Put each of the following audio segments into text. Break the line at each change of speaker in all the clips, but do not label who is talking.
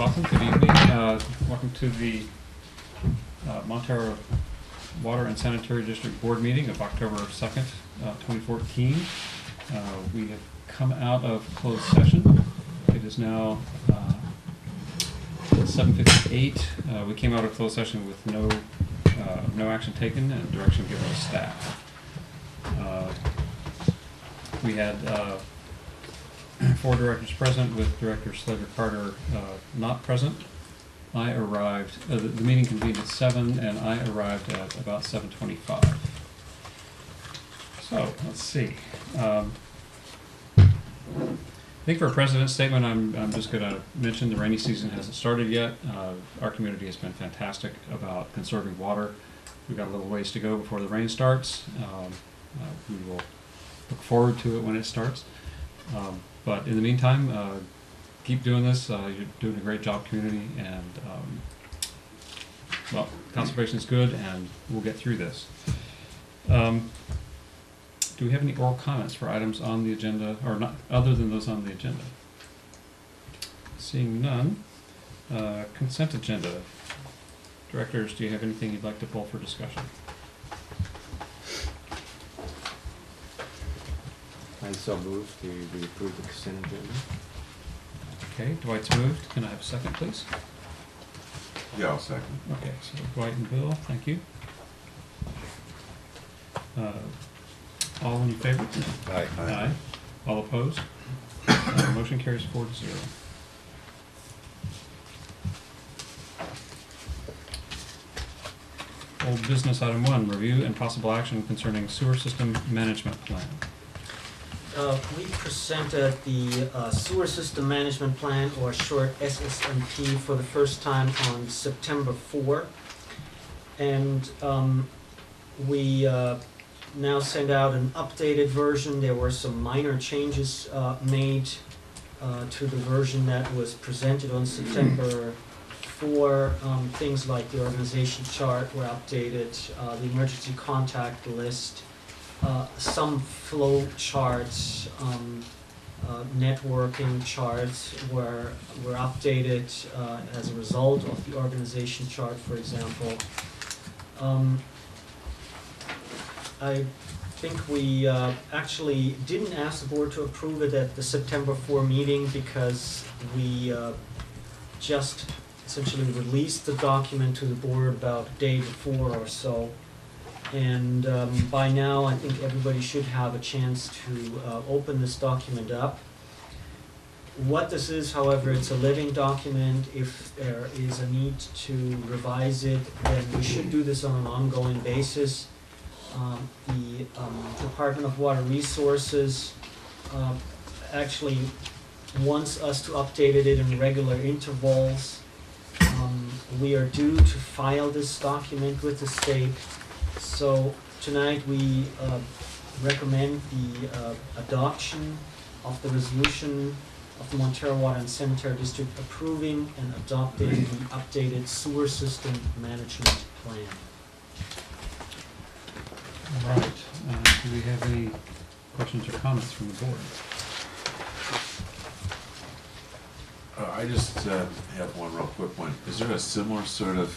welcome. Good evening. Welcome to the Montara Water and Sanitary District Board meeting of October 2nd, 2014. We have come out of closed session. It is now 7:58. We came out of closed session with no action taken and direction given to staff. We had 4 directors present, with Director Slater Carter not present. I arrived, the meeting convened at 7, and I arrived at about 7:25. So, let's see. I think for a president's statement, I'm just going to mention the rainy season hasn't started yet. Our community has been fantastic about conserving water. We've got a little ways to go before the rain starts. We will look forward to it when it starts. But in the meantime, keep doing this. You're doing a great job, community, and well, conservation is good, and we'll get through this. Do we have any oral comments for items on the agenda, or not, other than those on the agenda? Seeing none, consent agenda. Directors, do you have anything you'd like to pull for discussion?
I so moved to approve the consent agenda.
Okay, Dwight's moved. Can I have a second, please?
Yeah, I'll second.
Okay, so Dwight and Bill, thank you. All in favor?
Aye.
Aye. All opposed? Motion carries 4-0. Old business item 1, review and possible action concerning sewer system management plan.
We presented the Sewer System Management Plan, or short SSMP, for the first time on September 4. And we now send out an updated version. There were some minor changes made to the version that was presented on September 4. Things like the organization chart were updated, the emergency contact list, some flow charts, networking charts were updated as a result of the organization chart, for example. I think we actually didn't ask the board to approve it at the September 4 meeting because we just essentially released the document to the board about a day before or so. And by now, I think everybody should have a chance to open this document up. What this is, however, it's a living document. If there is a need to revise it, then we should do this on an ongoing basis. The Department of Water Resources actually wants us to update it in regular intervals. We are due to file this document with the state. So tonight we recommend the adoption of the resolution of the Montara Water and Sanitary District approving and adopting the updated sewer system management plan.
All right. Do we have any questions or comments from the board?
I just have one real quick one. Is there a similar sort of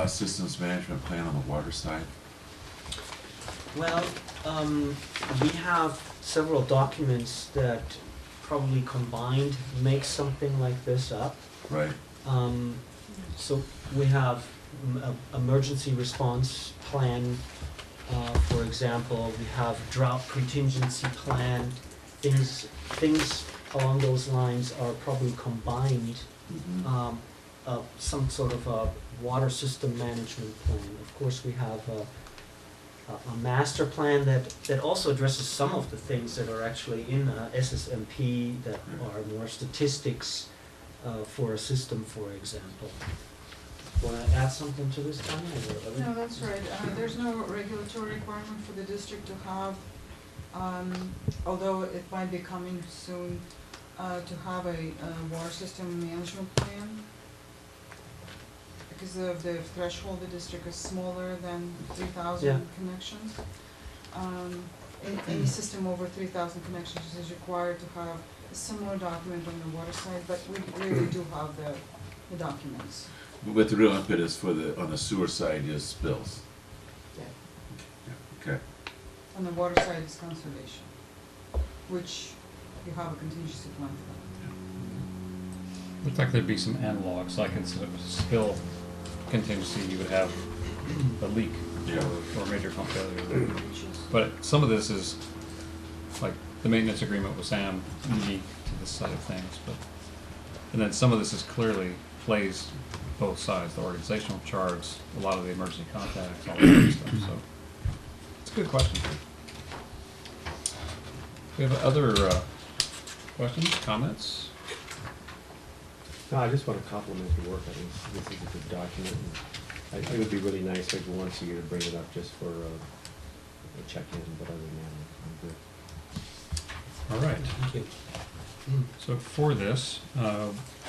systems management plan on the water side?
Well, we have several documents that probably combined make something like this up.
Right.
So we have emergency response plan, for example. We have drought contingency plan. Things along those lines are probably combined.
Mm-hmm.
Some sort of a water system management plan. Of course, we have a master plan that also addresses some of the things that are actually in SSMP that are more statistics for a system, for example. Want to add something to this, Tanya?
No, that's right. There's no regulatory requirement for the district to have, although it might be coming soon, to have a water system management plan. Because of the threshold, the district is smaller than 3,000 connections. any system over 3,000 connections is required to have a similar document on the water side, but we really do have the documents.
But the real impetus for on the sewer side is spills.
Yeah.
Yeah, okay.
On the water side is conservation, which you have a contingency plan for that.
Looks like there'd be some analogs, like instead of a spill contingency, you would have a leak
Yeah.
or a major pump failure. But some of this is, like, the maintenance agreement with Sam, unique to this side of things, but, and then some of this is clearly plays both sides, the organizational charts, a lot of the emergency contacts, all that kind of stuff, so. It's a good question. We have other, questions, comments?
No, I just want to compliment your work. I think this is a good document. And it would be really nice, maybe once a year, to bring it up just for a check-in, but other than that, I'm good.
All right.
Thank you.
So for this,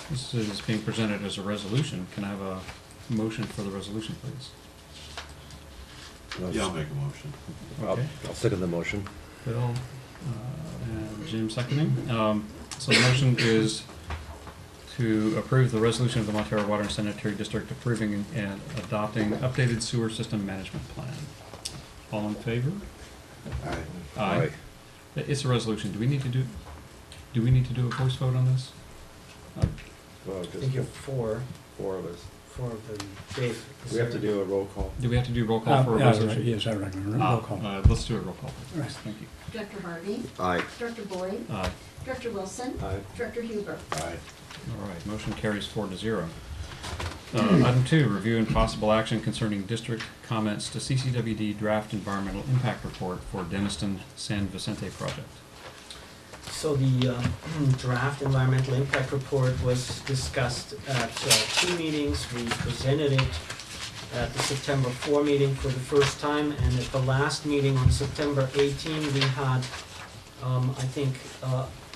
this is being presented as a resolution. Can I have a motion for the resolution, please?
Yeah, I'll make a motion.
Okay.
I'll second the motion.
Bill and Jim seconding. So the motion is to approve the resolution of the Montara Water and Sanitary District approving and adopting updated sewer system management plan. All in favor?
Aye.
It's a resolution. Do we need to do a voice vote on this?
Well,
I
just
think you're four
of us.
of them. Dave? is
We have to
there-
do a roll call.
Do we have to do roll call for a resolution?
Yes, I recommend roll call.
Let's do a roll call.
Right.
Thank you.
Director Harvey,
Aye.
Director Boyd,
Aye.
Director Wilson,
Aye.
Director Huber.
Aye.
All right, motion carries 4-0. Item 2, review and possible action concerning district comments to CCWD draft environmental impact report for Denniston San Vicente project.
So the draft environmental impact report was discussed at 2 meetings. We presented it at the September 4 meeting for the first time, and at the last meeting on September 18, we had, I think,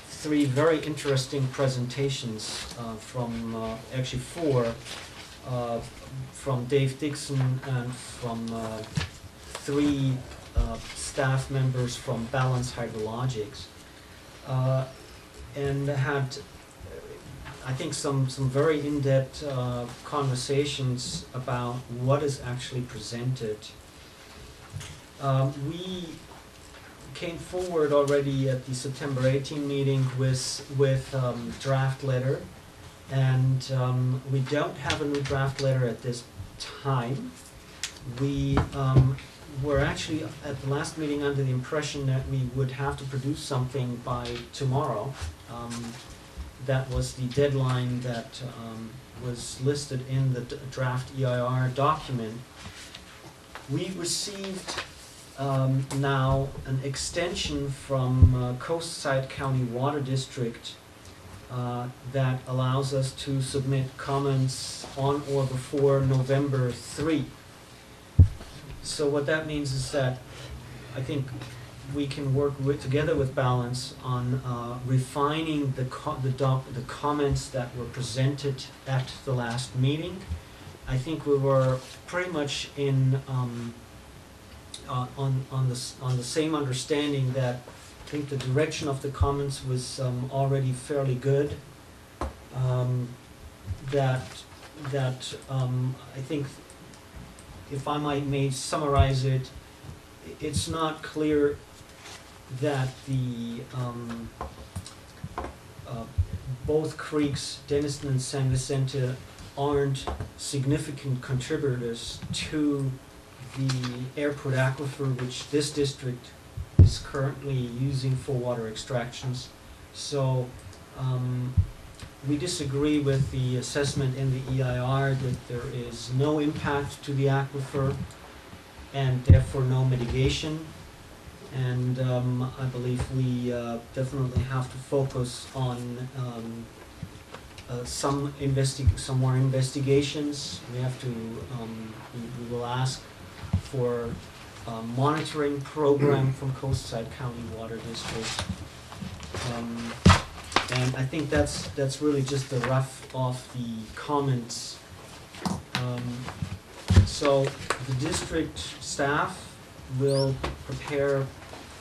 3 very interesting presentations from, actually 4, from Dave Dixon and from 3 staff members from Balance Hydrologics. And had, I think, some very in-depth conversations about what is actually presented. We came forward already at the September 18 meeting with draft letter, and we don't have a new draft letter at this time. We were actually at the last meeting under the impression that we would have to produce something by tomorrow. That was the deadline that was listed in the draft EIR document. We received now an extension from Coastside County Water District that allows us to submit comments on or before November 3. So what that means is that I think we can work together with Balance on refining the comments that were presented at the last meeting. I think we were pretty much in on the same understanding that I think the direction of the comments was already fairly good. I think, if I may summarize it, it's not clear that the both creeks, Denniston and San Vicente, aren't significant contributors to the airport aquifer, which this district is currently using for water extractions. So we disagree with the assessment in the EIR that there is no impact to the aquifer and therefore no mitigation. And I believe we definitely have to focus on some more investigations. We have to, we will ask for a monitoring program from Coastside County Water District. And I think that's really just the rough of the comments. So the district staff will prepare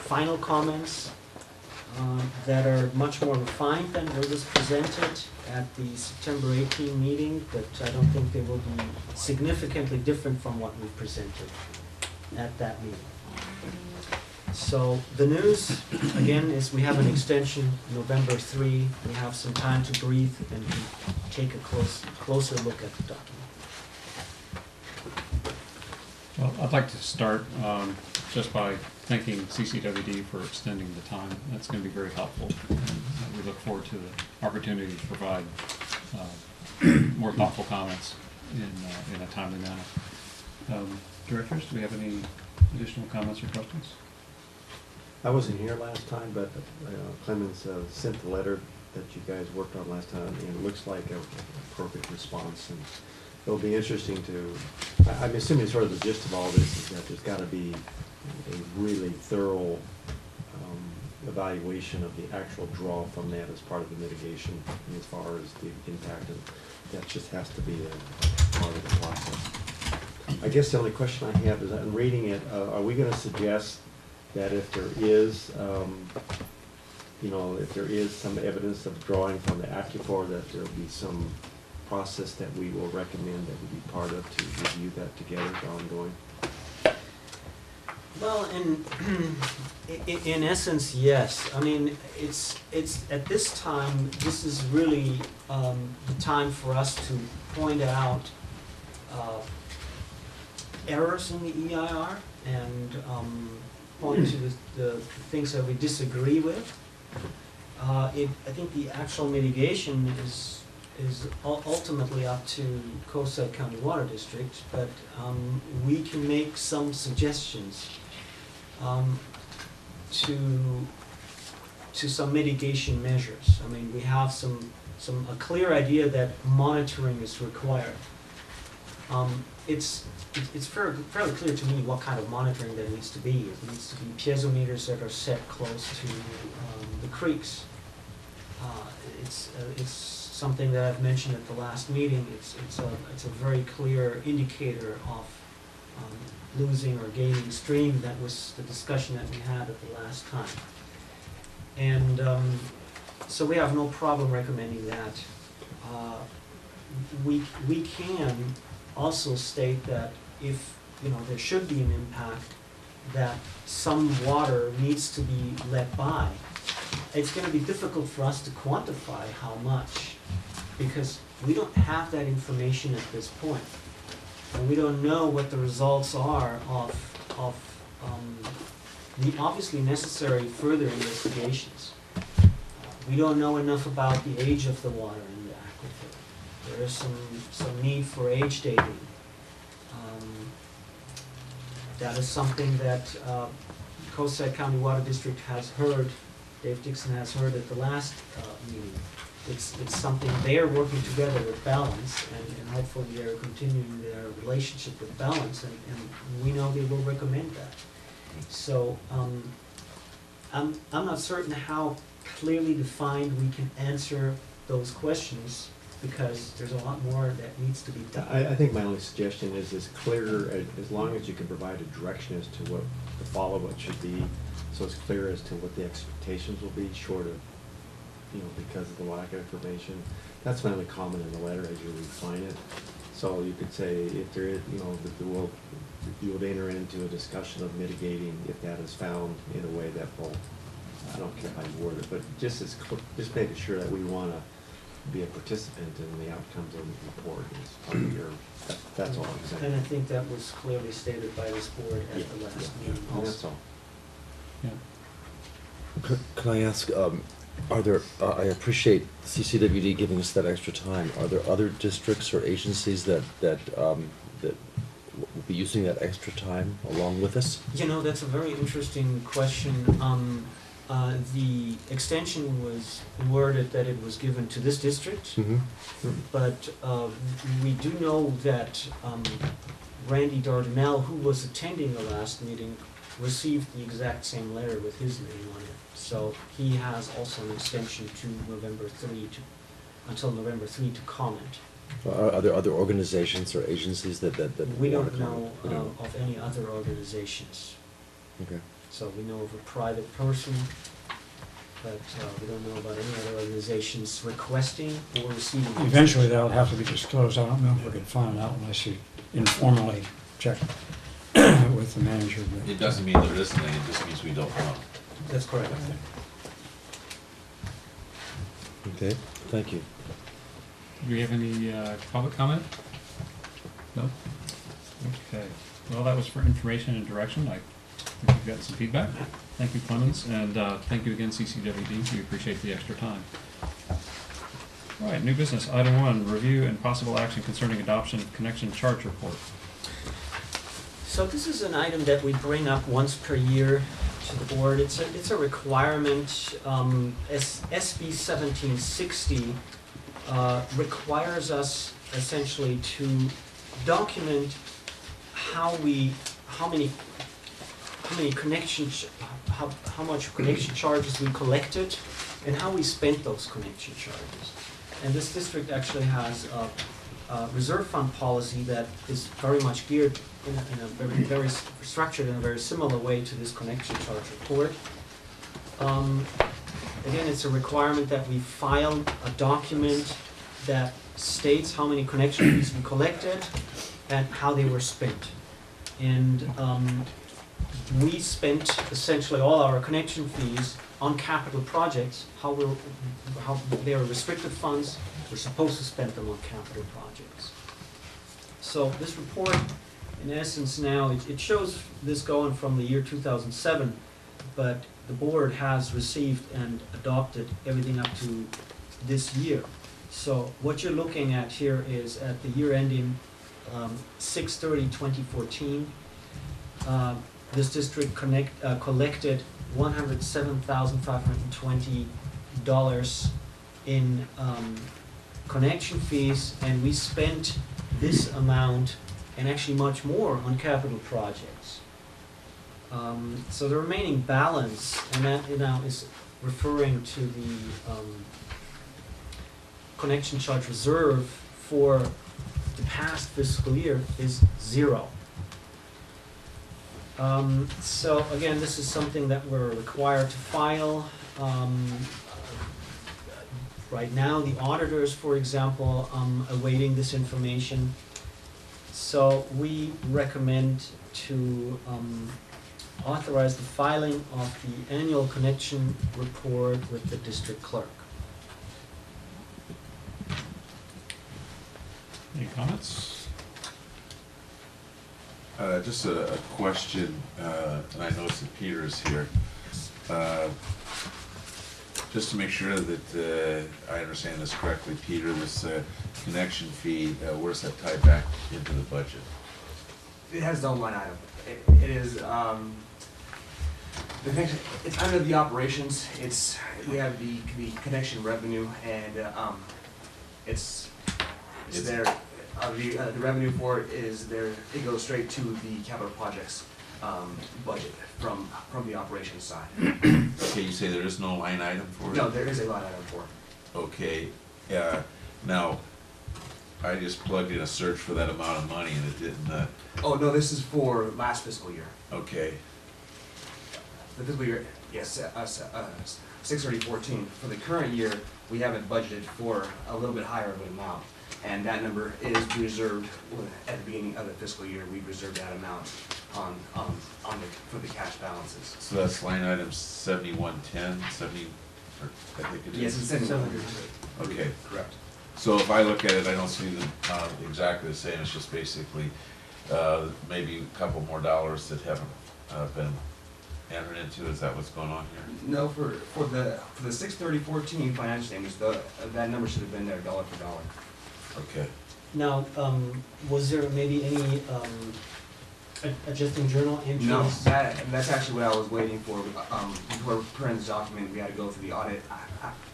final comments that are much more refined than what was presented at the September 18 meeting, but I don't think they will be significantly different from what we presented at that meeting. So the news, again, is we have an extension, November 3. We have some time to breathe and take a closer look at the document.
Well, I'd like to start just by thanking CCWD for extending the time. That's going to be very helpful. And we look forward to the opportunity to provide more thoughtful comments in a timely manner. Directors, do we have any additional comments or questions?
I wasn't here last time, but Clemens sent the letter that you guys worked on last time, and it looks like a perfect response. And it'll be interesting to, I'm assuming sort of the gist of all this is that there's got to be a really thorough evaluation of the actual draw from that as part of the mitigation, and as far as the impact, and that just has to be a part of the process. I guess the only question I have is, I'm reading it, are we going to suggest that if there is, if there is some evidence of drawing from the aquifer, that there'll be some process that we will recommend that we be part of to review that together ongoing?
Well, in essence, yes. I mean, it's at this time, this is really the time for us to point out errors in the EIR and point to the things that we disagree with. I think the actual mitigation is ultimately up to Coastside County Water District, but we can make some suggestions to some mitigation measures. I mean, we have a clear idea that monitoring is required. It's fairly clear to me what kind of monitoring there needs to be. It needs to be piezometers that are set close to the creeks. It's something that I've mentioned at the last meeting. It's a very clear indicator of losing or gaining stream. That was the discussion that we had at the last time. And so we have no problem recommending that. We can also state that if there should be an impact, that some water needs to be let by. It's going to be difficult for us to quantify how much, because we don't have that information at this point. And we don't know what the results are of the obviously necessary further investigations. We don't know enough about the age of the water in the aquifer. There is some need for age dating. That is something that Coastside County Water District has heard, Dave Dixon has heard at the last meeting. It's something they are working together with Balance, and hopefully they're continuing their relationship with Balance, and we know they will recommend that. So I'm not certain how clearly defined we can answer those questions, because there's a lot more that needs to be done.
I think my only suggestion is as clear, as long as you can provide a direction as to what the follow-up should be, so it's clear as to what the expectations will be, short of, because of the lack of information. That's my only comment in the letter as you refine it. So you could say, if there is, you would enter into a discussion of mitigating if that is found in a way that will, I don't care how you word it, but just making sure that we want to be a participant in the outcomes of the report is part of your, that's all I'm saying.
And I think that was clearly stated by this board at the last meeting
And
also.
that's all.
Yeah.
Can I ask, are there, I appreciate CCWD giving us that extra time. Are there other districts or agencies that will be using that extra time along with us?
That's a very interesting question. The extension was worded that it was given to this district, but we do know that Randy Dardanelle, who was attending the last meeting, received the exact same letter with his name on it. So he has also an extension to until November 3 to comment.
Are there other organizations or agencies that
We
want
don't
to
know
comment? We don't know.
of any other organizations.
Okay.
So we know of a private person, but we don't know about any other organizations requesting or receiving.
Eventually, that'll have to be disclosed. I don't know if we can find out unless you informally check with the manager. but-
It doesn't mean there isn't any, it just means we don't know.
That's correct.
Okay, thank you.
Do we have any public comment? No? Okay. Well, that was for information and direction. I think we've gotten some feedback. Thank you, Clemens, and thank you again, CCWD. We appreciate the extra time. All right, new business. Item 1, review and possible action concerning adoption of connection charge report.
So this is an item that we bring up once per year to the board. It's a requirement. SB 1760 requires us essentially to document how much connection charges we collected and how we spent those connection charges. And this district actually has a reserve fund policy that is very much geared in a very structured in a very similar way to this connection charge report. Again, it's a requirement that we file a document that states how many connection fees we collected and how they were spent. And we spent essentially all our connection fees on capital projects. How they are restricted funds, we're supposed to spend them on capital projects. So this report, in essence now, it shows this going from the year 2007, but the board has received and adopted everything up to this year. So what you're looking at here is at the year ending 6/30/2014, this district collected $107,520 in connection fees, and we spent this amount and actually much more on capital projects. So the remaining balance, and that now is referring to the connection charge reserve for the past fiscal year, is 0. So again, this is something that we're required to file. Right now, the auditors, for example, awaiting this information. So we recommend to authorize the filing of the annual connection report with the district clerk.
Any comments?
Just a question, and I noticed that Peter is here. Just to make sure that I understand this correctly, Peter, this connection fee, where's that tied back into the budget?
It has its own line item. It is, the connection, it's under the operations, we have the connection revenue, and it's there. The revenue for it is there, it goes straight to the capital projects budget from the operations side.
Okay, you say there is no line item for it?
No, there is a line item for it.
Okay, now, I just plugged in a search for that amount of money and it didn't,
Oh, no, this is for last fiscal year.
okay,
The fiscal year, yes, 6/30/14. For the current year, we haven't budgeted for a little bit higher of an amount. And that number is reserved at the beginning of the fiscal year. We reserved that amount for the cash balances.
so that's line item 7110, or I think it is?
Yes, it's 700.
Okay,
Correct.
so if I look at it, I don't see them exactly the same, it's just basically maybe a couple more dollars that haven't been entered into, is that what's going on here?
No, for the 6/30/14 financial statements, that number should have been there dollar for dollar.
Okay,
Now, was there maybe any adjusting journal entries?
No, that's actually what I was waiting for. Before printing this document, we had to go through the audit.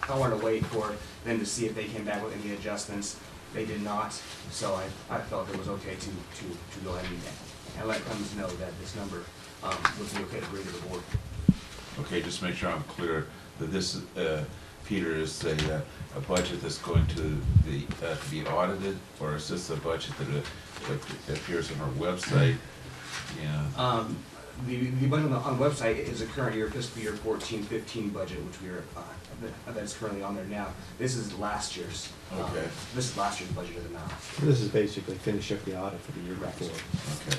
I wanted to wait for them to see if they came back with any adjustments. They did not, so I felt it was okay to go ahead and let Clemens know that this number would be okay to bring to the board.
okay, just make sure I'm clear that this, Peter, is a budget that's going to be audited, or is this a budget that appears on our website? Yeah,
the budget on the website is a current year fiscal year 14-15 budget, which we are, that's currently on there now. This is last year's.
Okay.
This is last year's budgeted amount.
This is basically finish up the audit for the year before.
Okay.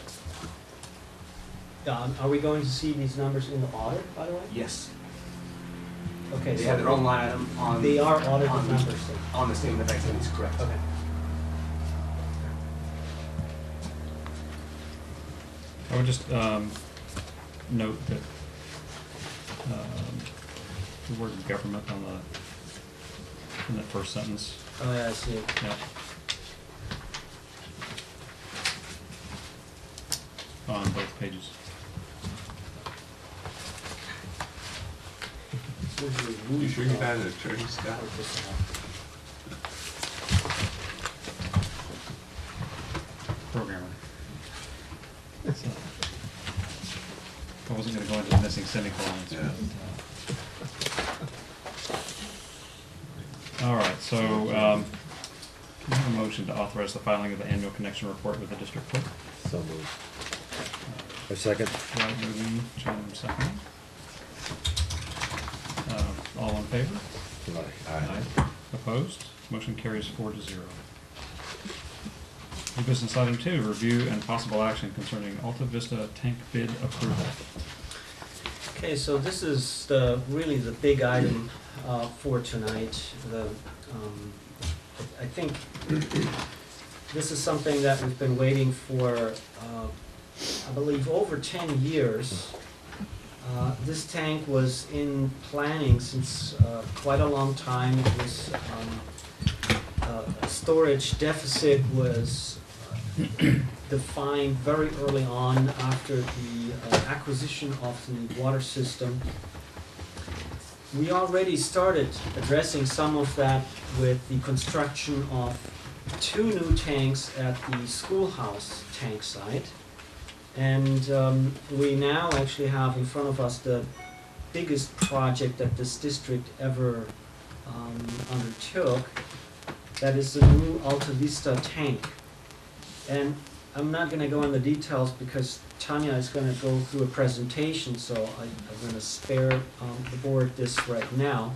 Are we going to see these numbers in the audit, by the way?
Yes.
Okay,
They have their own line item on.
They are audited
on the-
numbers, then.
On the statement of activities, correct.
Okay.
I would just note that the word government on in that first sentence.
Oh, yeah, I see it.
Yeah. On both pages.
You sure you're not an attorney, Scott?
Programmer. So, I wasn't gonna go into the missing semicolons.
Yeah.
All right, so, can I have a motion to authorize the filing of the annual connection report with the district clerk?
So moved.
A second?
Dwight moving, Jim second. All in favor?
Aye.
Opposed? Motion carries 4-0. New business item 2, review and possible action concerning Alta Vista tank bid approval.
Okay, so this is really the big item for tonight. I think this is something that we've been waiting for, I believe, over 10 years. This tank was in planning since quite a long time. It was, a storage deficit was defined very early on after the acquisition of the water system. We already started addressing some of that with the construction of 2 new tanks at the schoolhouse tank site. And we now actually have in front of us the biggest project that this district ever undertook. That is the new Alta Vista tank. And I'm not going to go into details because Tanya is going to go through a presentation, so I'm going to spare the board this right now.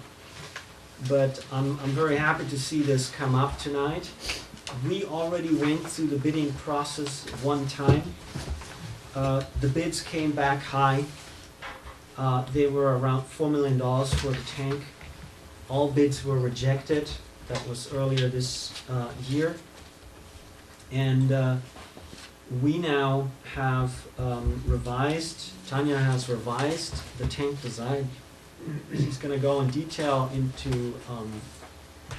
But I'm very happy to see this come up tonight. We already went through the bidding process one time. The bids came back high. They were around $4 million for the tank. All bids were rejected. That was earlier this year. And we now have revised, Tanya has revised the tank design. She's going to go in detail into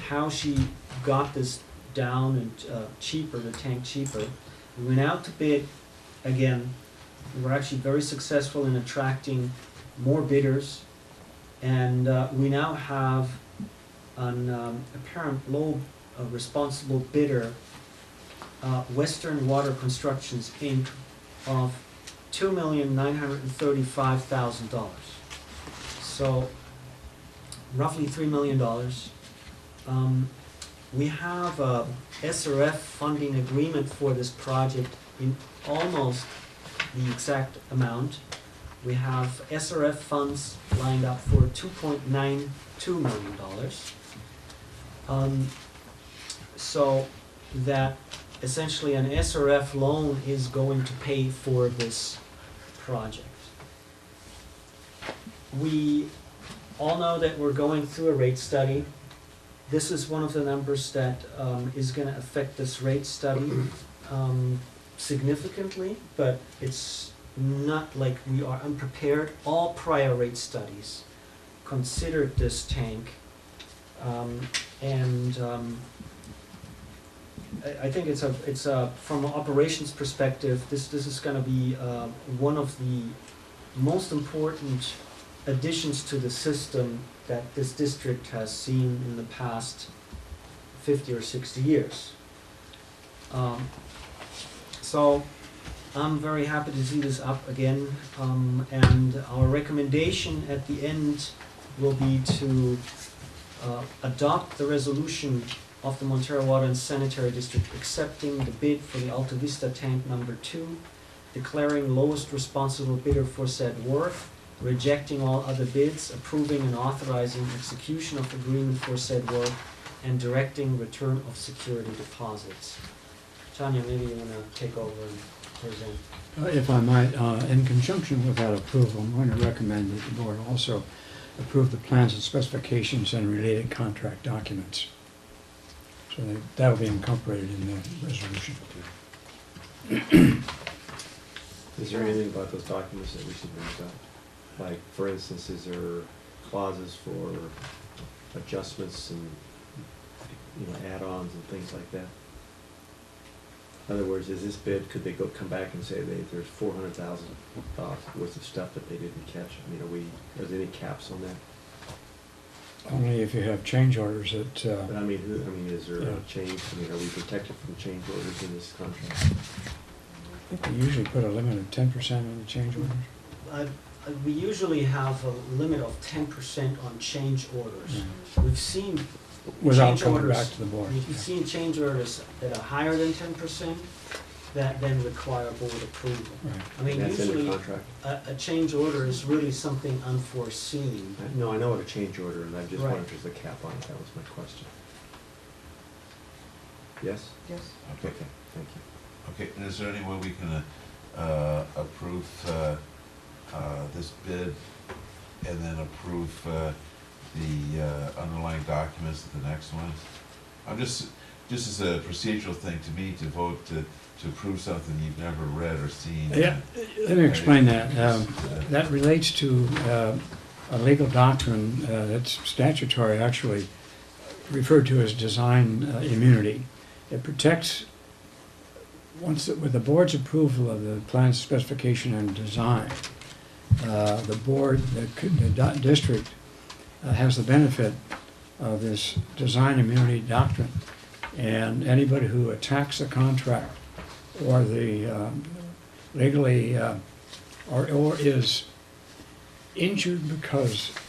how she got this down and cheaper, the tank cheaper. We went out to bid again. We were actually very successful in attracting more bidders. And we now have an apparent low responsible bidder, Western Water Constructions, Inc., of $2,935,000. So roughly $3 million. We have a SRF funding agreement for this project in almost the exact amount. We have SRF funds lined up for $2.92 million. So that essentially an SRF loan is going to pay for this project. We all know that we're going through a rate study. This is one of the numbers that is going to affect this rate study significantly, but it's not like we are unprepared. All prior rate studies considered this tank, I think it's from an operations perspective, this is going to be one of the most important additions to the system that this district has seen in the past 50 or 60 years. So I'm very happy to see this up again, and our recommendation at the end will be to adopt the resolution of the Montara Water and Sanitary District accepting the bid for the Alta Vista tank number 2 declaring lowest responsible bidder for said work, rejecting all other bids, approving and authorizing execution of agreement for said work, and directing return of security deposits. Tanya, maybe you wanna take over and present.
If I might, in conjunction with that approval, I'm going to recommend that the board also approve the plans and specifications and related contract documents. So that will be incorporated in the resolution.
Is there anything about those documents that we should bring up? Like, for instance, is there clauses for adjustments and, add-ons and things like that? In other words, is this bid, could they come back and say there's $400,000 worth of stuff that they didn't catch? I mean, are there any caps on that?
Only if you have change orders that,
But I mean, is there
Yeah.
a change, are we protected from change orders in this contract?
I think we usually put a limit of 10% on the change orders.
We usually have a limit of 10% on change orders.
Yeah.
We've seen
Without
change
coming
orders-
back to the board.
We've
Yeah.
seen change orders that are higher than 10% that then require board approval.
Right.
I mean,
That's in the
usually,
contract?
a change order is really something unforeseen.
No, I know what a change order, and I just
Right.
wondered if there's a cap on it, that was my question. Yes?
Yes.
Okay,
Thank you.
okay, and is there any way we can approve this bid and then approve the underlying documents at the next one? I'm just as a procedural thing to me, to vote to approve something you've never read or seen.
Yeah, let me explain that. That relates to a legal doctrine that's statutory, actually, referred to as design immunity. It protects, with the board's approval of the plan specification and design, the board, the district has the benefit of this design immunity doctrine. And anybody who attacks the contract or the legally or is injured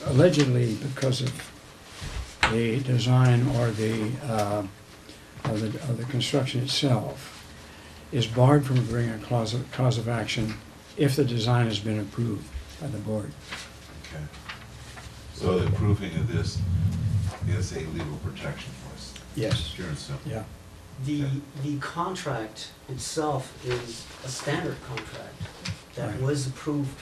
allegedly because of the design or of the construction itself, is barred from bringing a cause of action if the design has been approved by the board.
Okay. So the approving of this is a legal protection for us.
Yes.
Pure and simple.
Yeah.
The contract itself is a standard contract that
Right.
was approved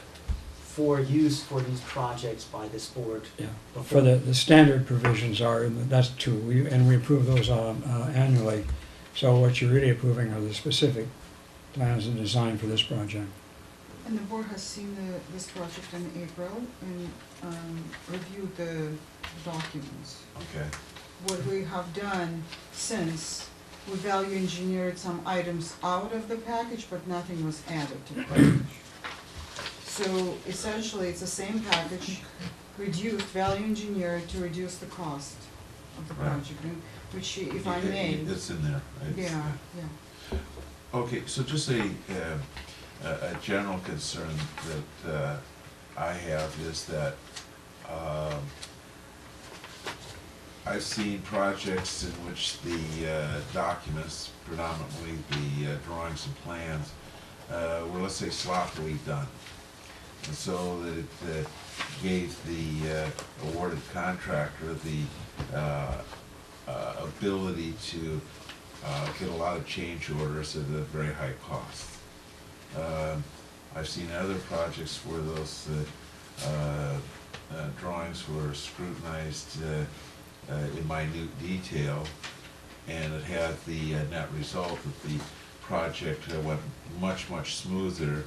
for use for these projects by this board.
Yeah.
before.
For the standard provisions are, that's true, and we approve those annually. So what you're really approving are the specific plans and design for this project.
And the board has seen this project in April and reviewed the documents.
Okay,
What we have done since, we value engineered some items out of the package, but nothing was added to the package. So essentially, it's the same package, reduced, value engineered to reduce the cost of the
Right.
project, and which, if I may,
it's in there, right?
yeah, yeah.
Okay, so just a general concern that I have is that I've seen projects in which the documents, predominantly the drawings and plans, were, let's say, sloppily done. And so that it gave the awarded contractor the ability to get a lot of change orders at a very high cost. I've seen other projects where those drawings were scrutinized in minute detail, and it had the net result that the project went much, much smoother.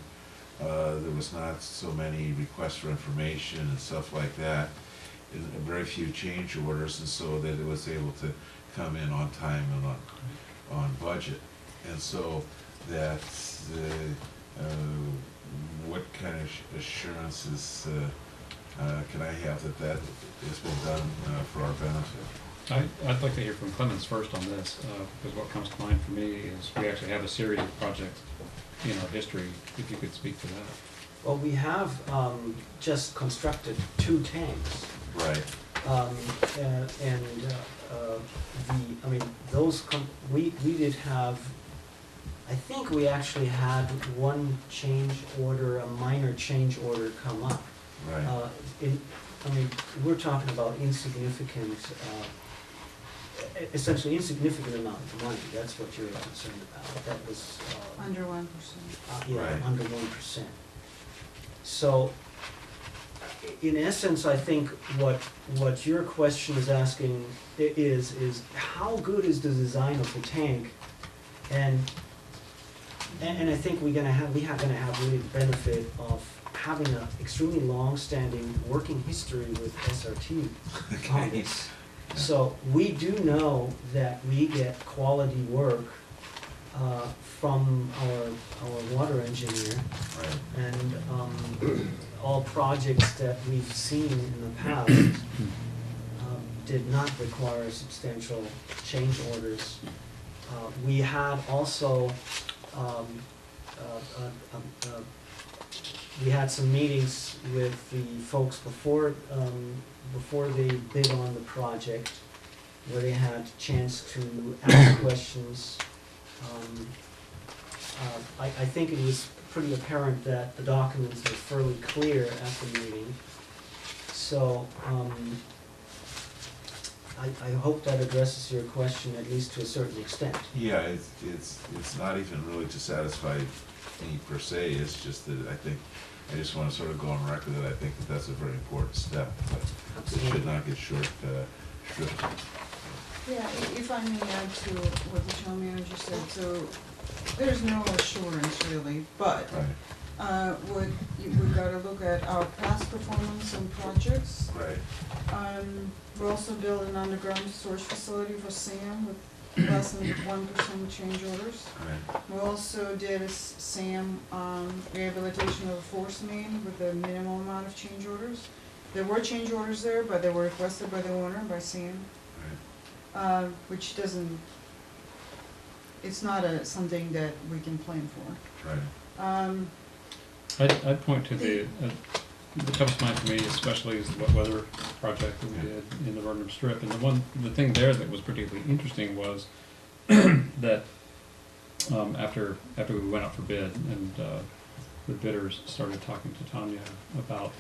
There was not so many requests for information and stuff like that, and very few change orders, and so that it was able to come in on time and on budget. And so that what kind of assurances can I have that has been done for our benefit?
I'd like to hear from Clemens first on this, because what comes to mind for me is we actually have a series of projects in our history, if you could speak to that.
Well, we have just constructed 2 tanks.
Right.
Those, we did have, I think we actually had one change order, a minor change order come up.
Right.
I mean, we're talking about insignificant, essentially insignificant amount of money, that's what you're concerned about, that was,
Under 1%.
yeah,
Right.
under 1%. So, in essence, I think what your question is asking is how good is the design of the tank? And I think we are gonna have really the benefit of having an extremely long-standing working history with SRT on
Okay.
this. So we do know that we get quality work from our water engineer,
Right.
and all projects that we've seen in the past did not require substantial change orders. We had also we had some meetings with the folks before they bid on the project, where they had a chance to ask questions. I think it was pretty apparent that the documents were fairly clear at the meeting. So, I hope that addresses your question, at least to a certain extent.
Yeah, it's not even really to satisfy me per se, it's just that I just wanna sort of go on record that I think that that's a very important step, but it should not get shortcut.
Yeah, if I may add to what the town manager said, so there's no assurance really, but
Right,
we've gotta look at our past performance on projects.
right,
We also built an underground storage facility for SAM with less than 1% change orders.
right,
We also did a SAM rehabilitation of a force main with a minimal amount of change orders. There were change orders there, but they were requested by the owner, by SAM,
right.
which doesn't, it's not something that we can plan for.
Right.
I'd point to the comes to mind for me especially is the wet weather project that we did in the Vernon Strip. And the thing there that was particularly interesting was that after we went out for bid and the bidders started talking to Tanya about,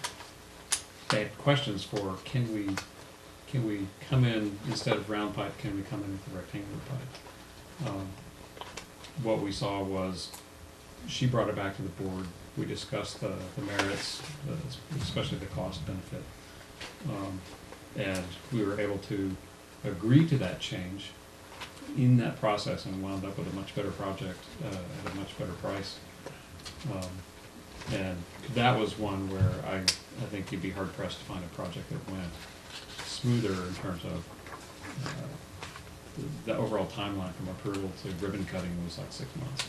they had questions for, can we come in, instead of round pipe, can we come in with a rectangular pipe? What we saw was, she brought it back to the board, we discussed the merits, especially the cost benefit. And we were able to agree to that change in that process and wound up with a much better project at a much better price. And that was one where I think you'd be hard pressed to find a project that went smoother in terms of the overall timeline from approval to ribbon cutting was like 6 months.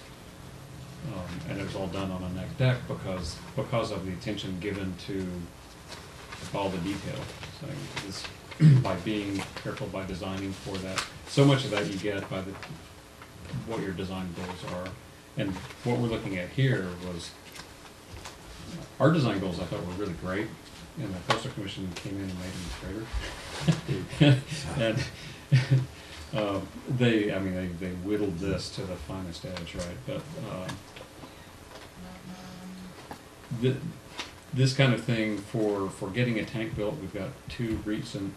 And it was all done on a neck deck because of the attention given to all the detail. So this, by being careful, by designing for that, so much of that you get by what your design goals are. And what we're looking at here was, our design goals I thought were really great, and the Coastal Commission came in and made them greater. And they whittled this to the finest edge, right? But this kind of thing for getting a tank built, we've got 2 recent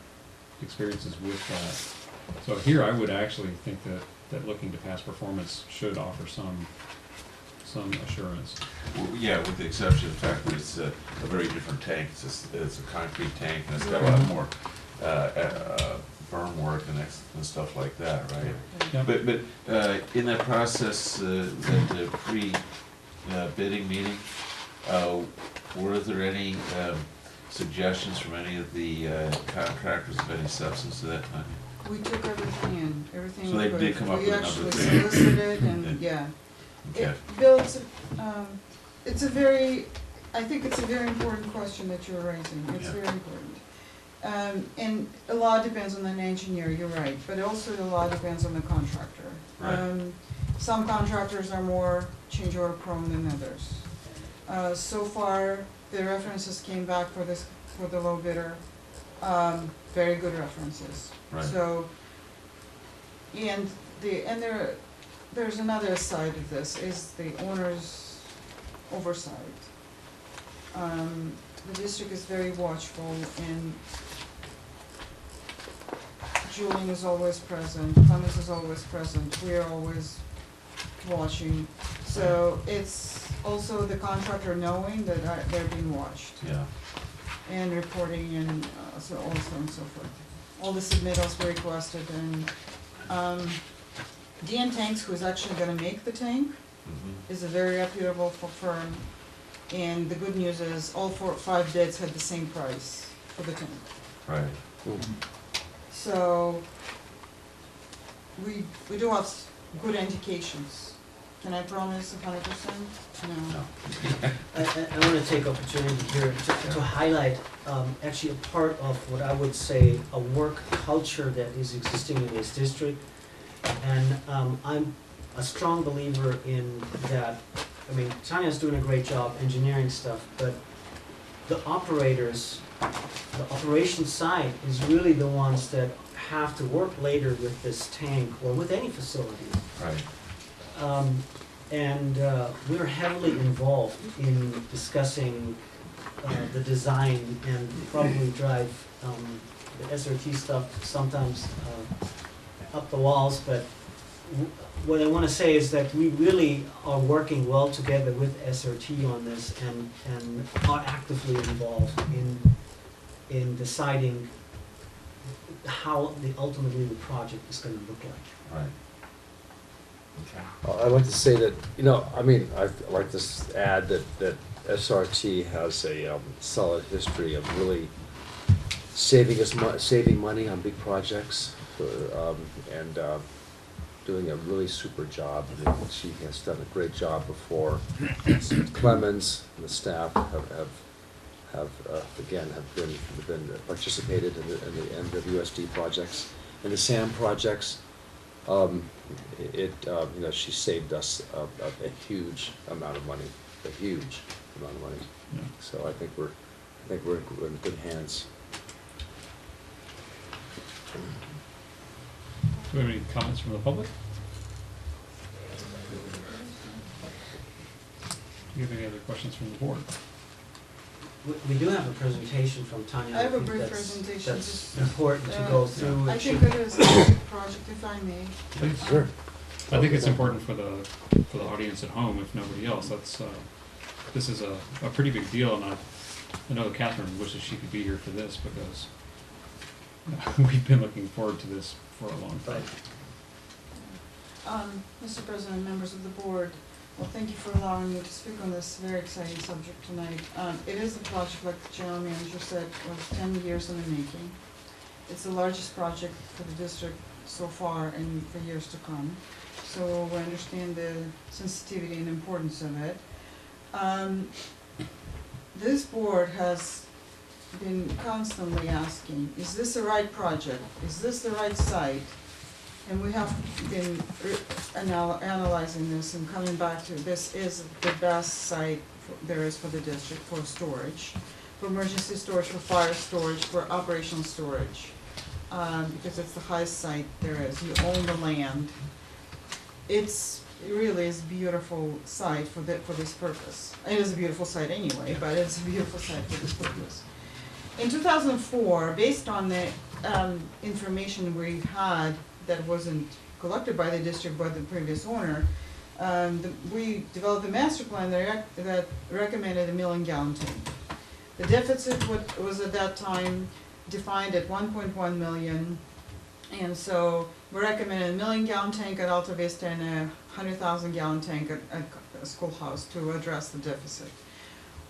experiences with that. So here I would actually think that looking to past performance should offer some assurance.
Well, yeah, with the exception of the fact that it's a very different tank. It's a concrete tank, and it's got a lot more berm work and stuff like that, right?
Yeah.
But in that process, the pre-bidding meeting, were there any suggestions from any of the contractors of any substance to that time?
We took everything in, everything
So they
we could.
did come up with a number of
We
things.
actually solicited and, yeah.
Okay.
Bill, it's a very, I think it's a very important question that you're raising, it's
Yeah.
very important. And a lot depends on an engineer, you're right, but also a lot depends on the contractor.
Right.
Some contractors are more change order prone than others. So far, the references came back for the low bidder, very good references.
Right.
So, and there's another side of this, is the owner's oversight. The district is very watchful, and Julian is always present, Clemens is always present, we are always watching. So it's also the contractor knowing that they're being watched,
Yeah.
and reporting, and so also and so forth. All the submittals were requested, and DN Tanks, who's actually gonna make the tank,
Mhm.
is a very reputable firm. And the good news is all 5 bids had the same price for the tank.
Right.
So we do have good indications. Can I promise 100%? No.
No.
I want to take opportunity here to highlight actually a part of what I would say a work culture that is existing in this district. And I'm a strong believer in that. I mean, Tanya's doing a great job engineering stuff, but the operators, the operations side is really the ones that have to work later with this tank or with any facility.
Right.
And we're heavily involved in discussing the design and probably drive the SRT stuff sometimes up the walls, but what I want to say is that we really are working well together with SRT on this and are actively involved in deciding how ultimately the project is going to look like.
Right. Okay.
I'd like to say that, I'd like to add that SRT has a solid history of really saving money on big projects, and doing a really super job. She has done a great job before. Clemens and the staff have been participated in the MWSD projects and the SAM projects. She saved us a huge amount of money,
Yeah.
So I think we're in good hands.
Do we have any comments from the public? Do you have any other questions from the board?
We do have a presentation from Tanya.
I have a
think
brief
that's-
presentation,
That's
just,
important to go through.
I
It
think
should-
it is a good project, if I may.
Please.
Sure.
I think it's important for the audience at home, if nobody else. This is a pretty big deal, and I know Catherine wishes she could be here for this because we've been looking forward to this for a long time.
Mr. President, members of the board, well, thank you for allowing me to speak on this very exciting subject tonight. It is a project, like the general manager said, was 10 years in the making. It's the largest project for the district so far and for years to come. So we understand the sensitivity and importance of it. This board has been constantly asking, is this the right project? Is this the right site? And we have been analyzing this and coming back to this is the best site there is for the district for storage, for emergency storage, for fire storage, for operational storage, because it's the highest site there is. You own the land. It really is a beautiful site for this purpose. It is a beautiful site anyway, but it's a beautiful site for this purpose. In 2004, based on the information we had that wasn't collected by the district by the previous owner, we developed a master plan that recommended a 1 million gallon tank. The deficit was at that time defined at 1.1 million, and so we recommended a 1 million gallon tank at Alta Vista and a 100,000 gallon tank at a schoolhouse to address the deficit.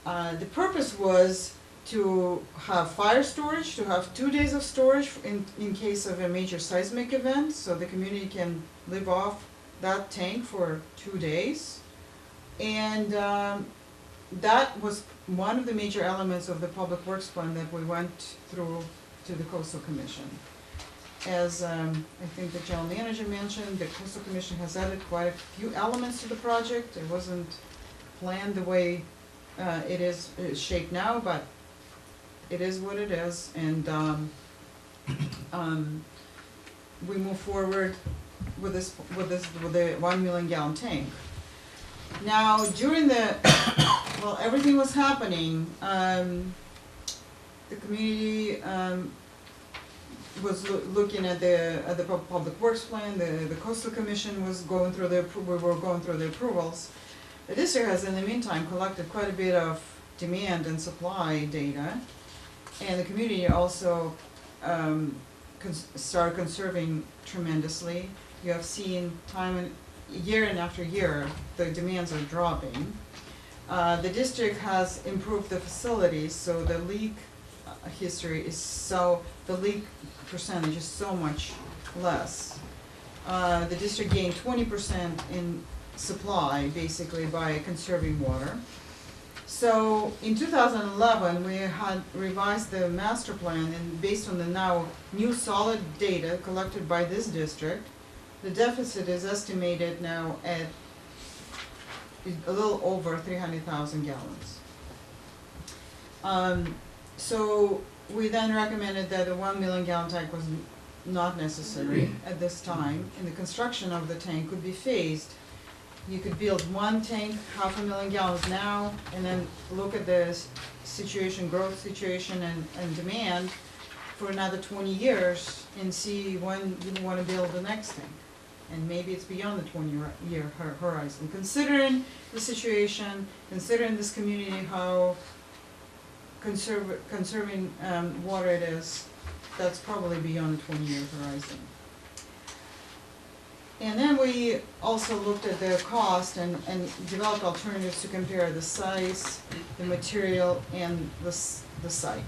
The purpose was to have fire storage, to have 2 days of storage in case of a major seismic event, so the community can live off that tank for 2 days. And that was one of the major elements of the public works plan that we went through to the Coastal Commission. As I think the general manager mentioned, the Coastal Commission has added quite a few elements to the project. It wasn't planned the way it is shaped now, but it is what it is, and we move forward with the 1 million gallon tank. Now, during well, everything was happening, the community, was looking at the public works plan, the coastal commission was going through we were going through the approvals. The district has in the meantime collected quite a bit of demand and supply data, and the community also started conserving tremendously. You have seen year after year, the demands are dropping. The district has improved the facilities, so the leak history is the leak percentage is so much less. The district gained 20% in supply, basically, by conserving water. So in 2011, we had revised the master plan, and based on the now new solid data collected by this district, the deficit is estimated now at a little over 300,000 gallons. So we then recommended that a 1 million gallon tank was not necessary at this time, and the construction of the tank could be phased. You could build one tank, 500,000 gallons now, and then look at the situation, growth situation and demand for another 20 years and see when you want to build the next tank. And maybe it's beyond the 20-year horizon. Considering the situation, considering this community, how conserving water it is, that's probably beyond the 20-year horizon. And then we also looked at the cost and developed alternatives to compare the size, the material, and the site.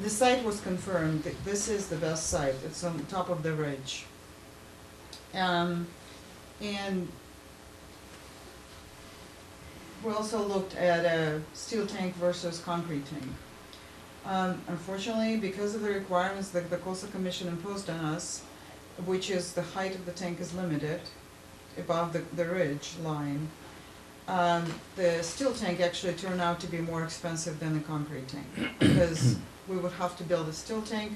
The site was confirmed. This is the best site. It's on top of the ridge. And we also looked at a steel tank versus concrete tank. Unfortunately, because of the requirements that the Coastal Commission imposed on us, which is the height of the tank is limited above the ridge line, the steel tank actually turned out to be more expensive than the concrete tank, because we would have to build a steel tank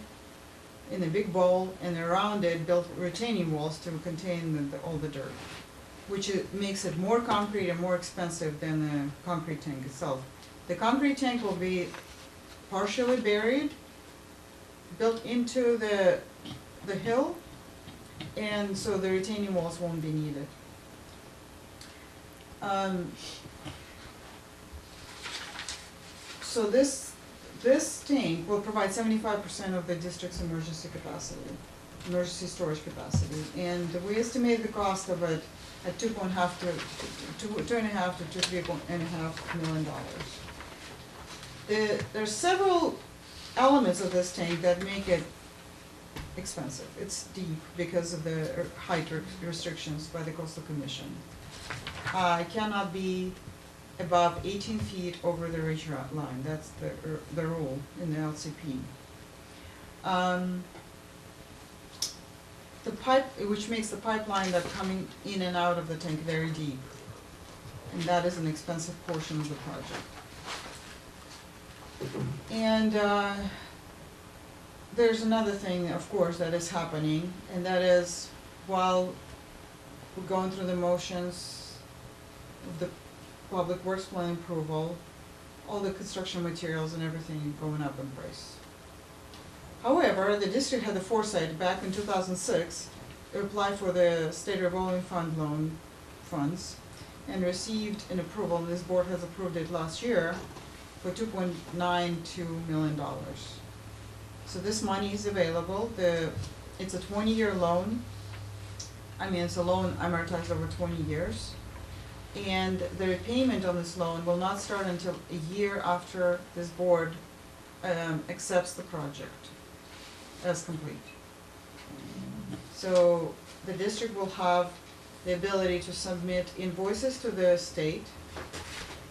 in a big bowl, and around it build retaining walls to contain all the dirt, which makes it more concrete and more expensive than the concrete tank itself. The concrete tank will be partially buried, built into the hill, and so the retaining walls won't be needed. So this tank will provide 75% of the district's emergency storage capacity, and we estimate the cost of it at $2.5 to $3.5 million. There's several elements of this tank that make it expensive. It's deep because of the height restrictions by the Coastal Commission. It cannot be above 18 feet over the ridge line. That's the rule in the LCP. The pipe, which makes the pipeline that coming in and out of the tank very deep, and that is an expensive portion of the project. And there's another thing, of course, that is happening, and that is while we're going through the motions of the public works plan approval, all the construction materials and everything going up in price. However, the district had the foresight back in 2006 to apply for the state revolving fund loan funds and received an approval, and this board has approved it last year, for $2.92 million. So this money is available. It's a 20-year loan. I mean, it's a loan amortized over 20 years. And the repayment on this loan will not start until a year after this board accepts the project as complete. So the district will have the ability to submit invoices to the state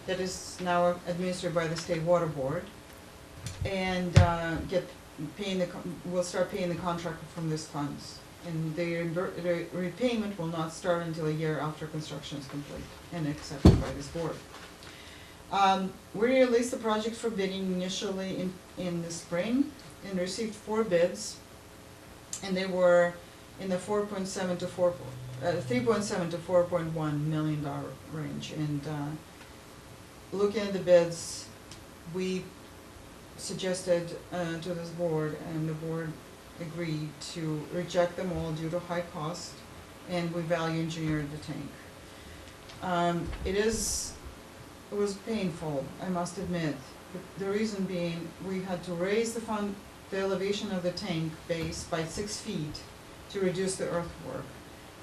that is now administered by the State Water Board, and will start paying the contractor from these funds. And the repayment will not start until a year after construction is complete and accepted by this board. We released the project for bidding initially in the spring and received 4 bids. And they were in the 3.7 to 4.1 million dollar range. And looking at the bids, we suggested to this board, and the board agreed to reject them all due to high cost, and we value engineered the tank. It was painful, I must admit. The reason being, we had to raise the elevation of the tank base by 6 feet to reduce the earthwork,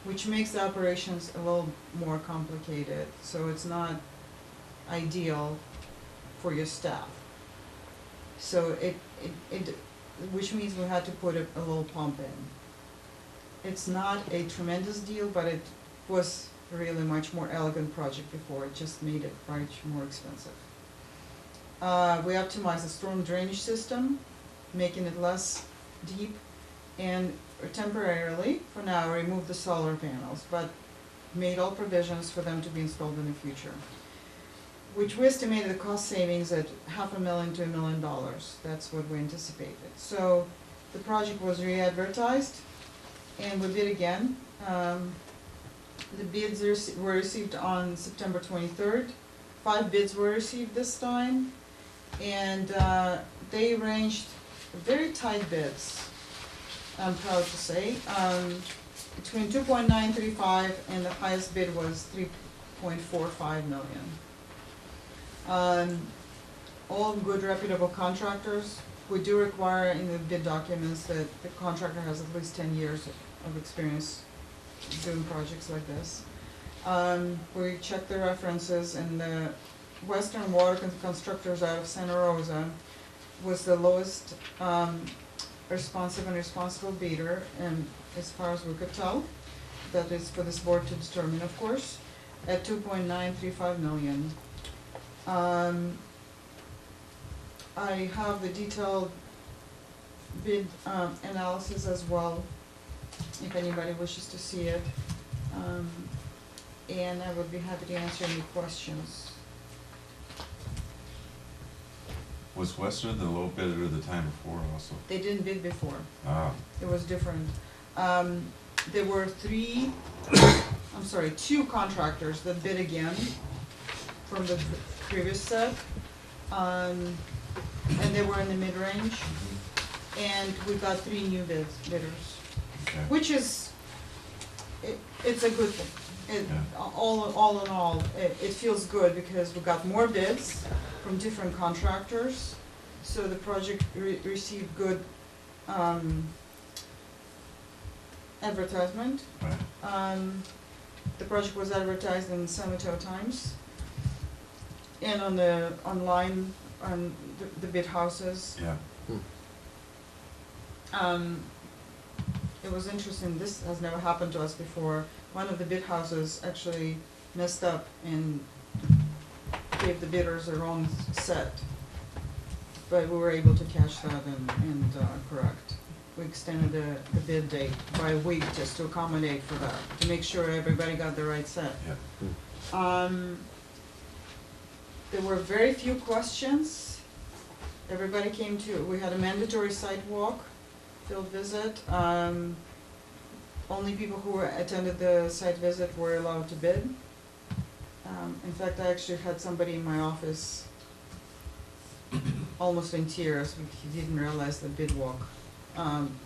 which makes the operations a little more complicated, so it's not ideal for your staff. So which means we had to put a little pump in. It's not a tremendous deal, but it was really much more elegant project before. It just made it much more expensive. We optimized the storm drainage system, making it less deep, and temporarily, for now, removed the solar panels, but made all provisions for them to be installed in the future, which we estimated the cost savings at $500,000 to $1 million. That's what we anticipated. So the project was re-advertised, and we bid again. The bids were received on September 23rd. 5 bids were received this time, and they ranged very tight bids, I'm proud to say, between 2.935 and the highest bid was 3.45 million. All good reputable contractors. We do require in the bid documents that the contractor has at least 10 years of experience doing projects like this. We checked the references, and the Western Water Constructors out of Santa Rosa was the lowest responsive and responsible bidder, and as far as we could tell, that is for this board to determine, of course, at 2.935 million. I have the detailed bid analysis as well, if anybody wishes to see it. And I would be happy to answer any questions.
Was Western the low bidder the time before also?
They didn't bid before.
Ah,
It was different. There were 2 contractors that bid again from the previous set. And they were in the mid-range. And we got 3 new bidders,
okay.
which is, it's a good thing. All in all, it feels good because we got more bids from different contractors, so the project received good advertisement.
Right.
The project was advertised in Sanitary Times and on the online on the bid houses.
Yeah.
It was interesting. This has never happened to us before. One of the bid houses actually messed up and gave the bidders a wrong set, but we were able to catch that and correct. We extended the bid date by a week just to accommodate for that, to make sure everybody got the right set.
Yeah.
There were very few questions. Everybody came to, we had a mandatory site walk, field visit. Only people who attended the site visit were allowed to bid. In fact, I actually had somebody in my office almost in tears because he didn't realize the bid walk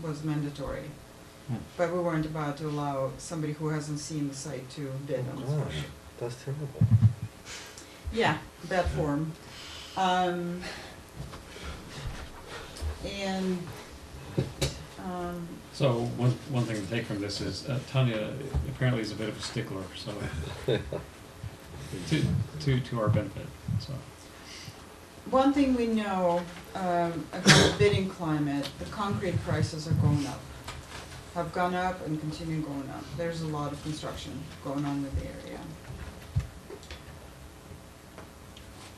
was mandatory. But we weren't about to allow somebody who hasn't seen the site to bid on this project.
That's terrible.
Yeah, bad form.
So one thing to take from this is Tanya apparently is a bit of a stickler, so to our benefit. So
One thing we know about the bidding climate, the concrete prices are going up, have gone up and continue going up. There's a lot of construction going on in the area.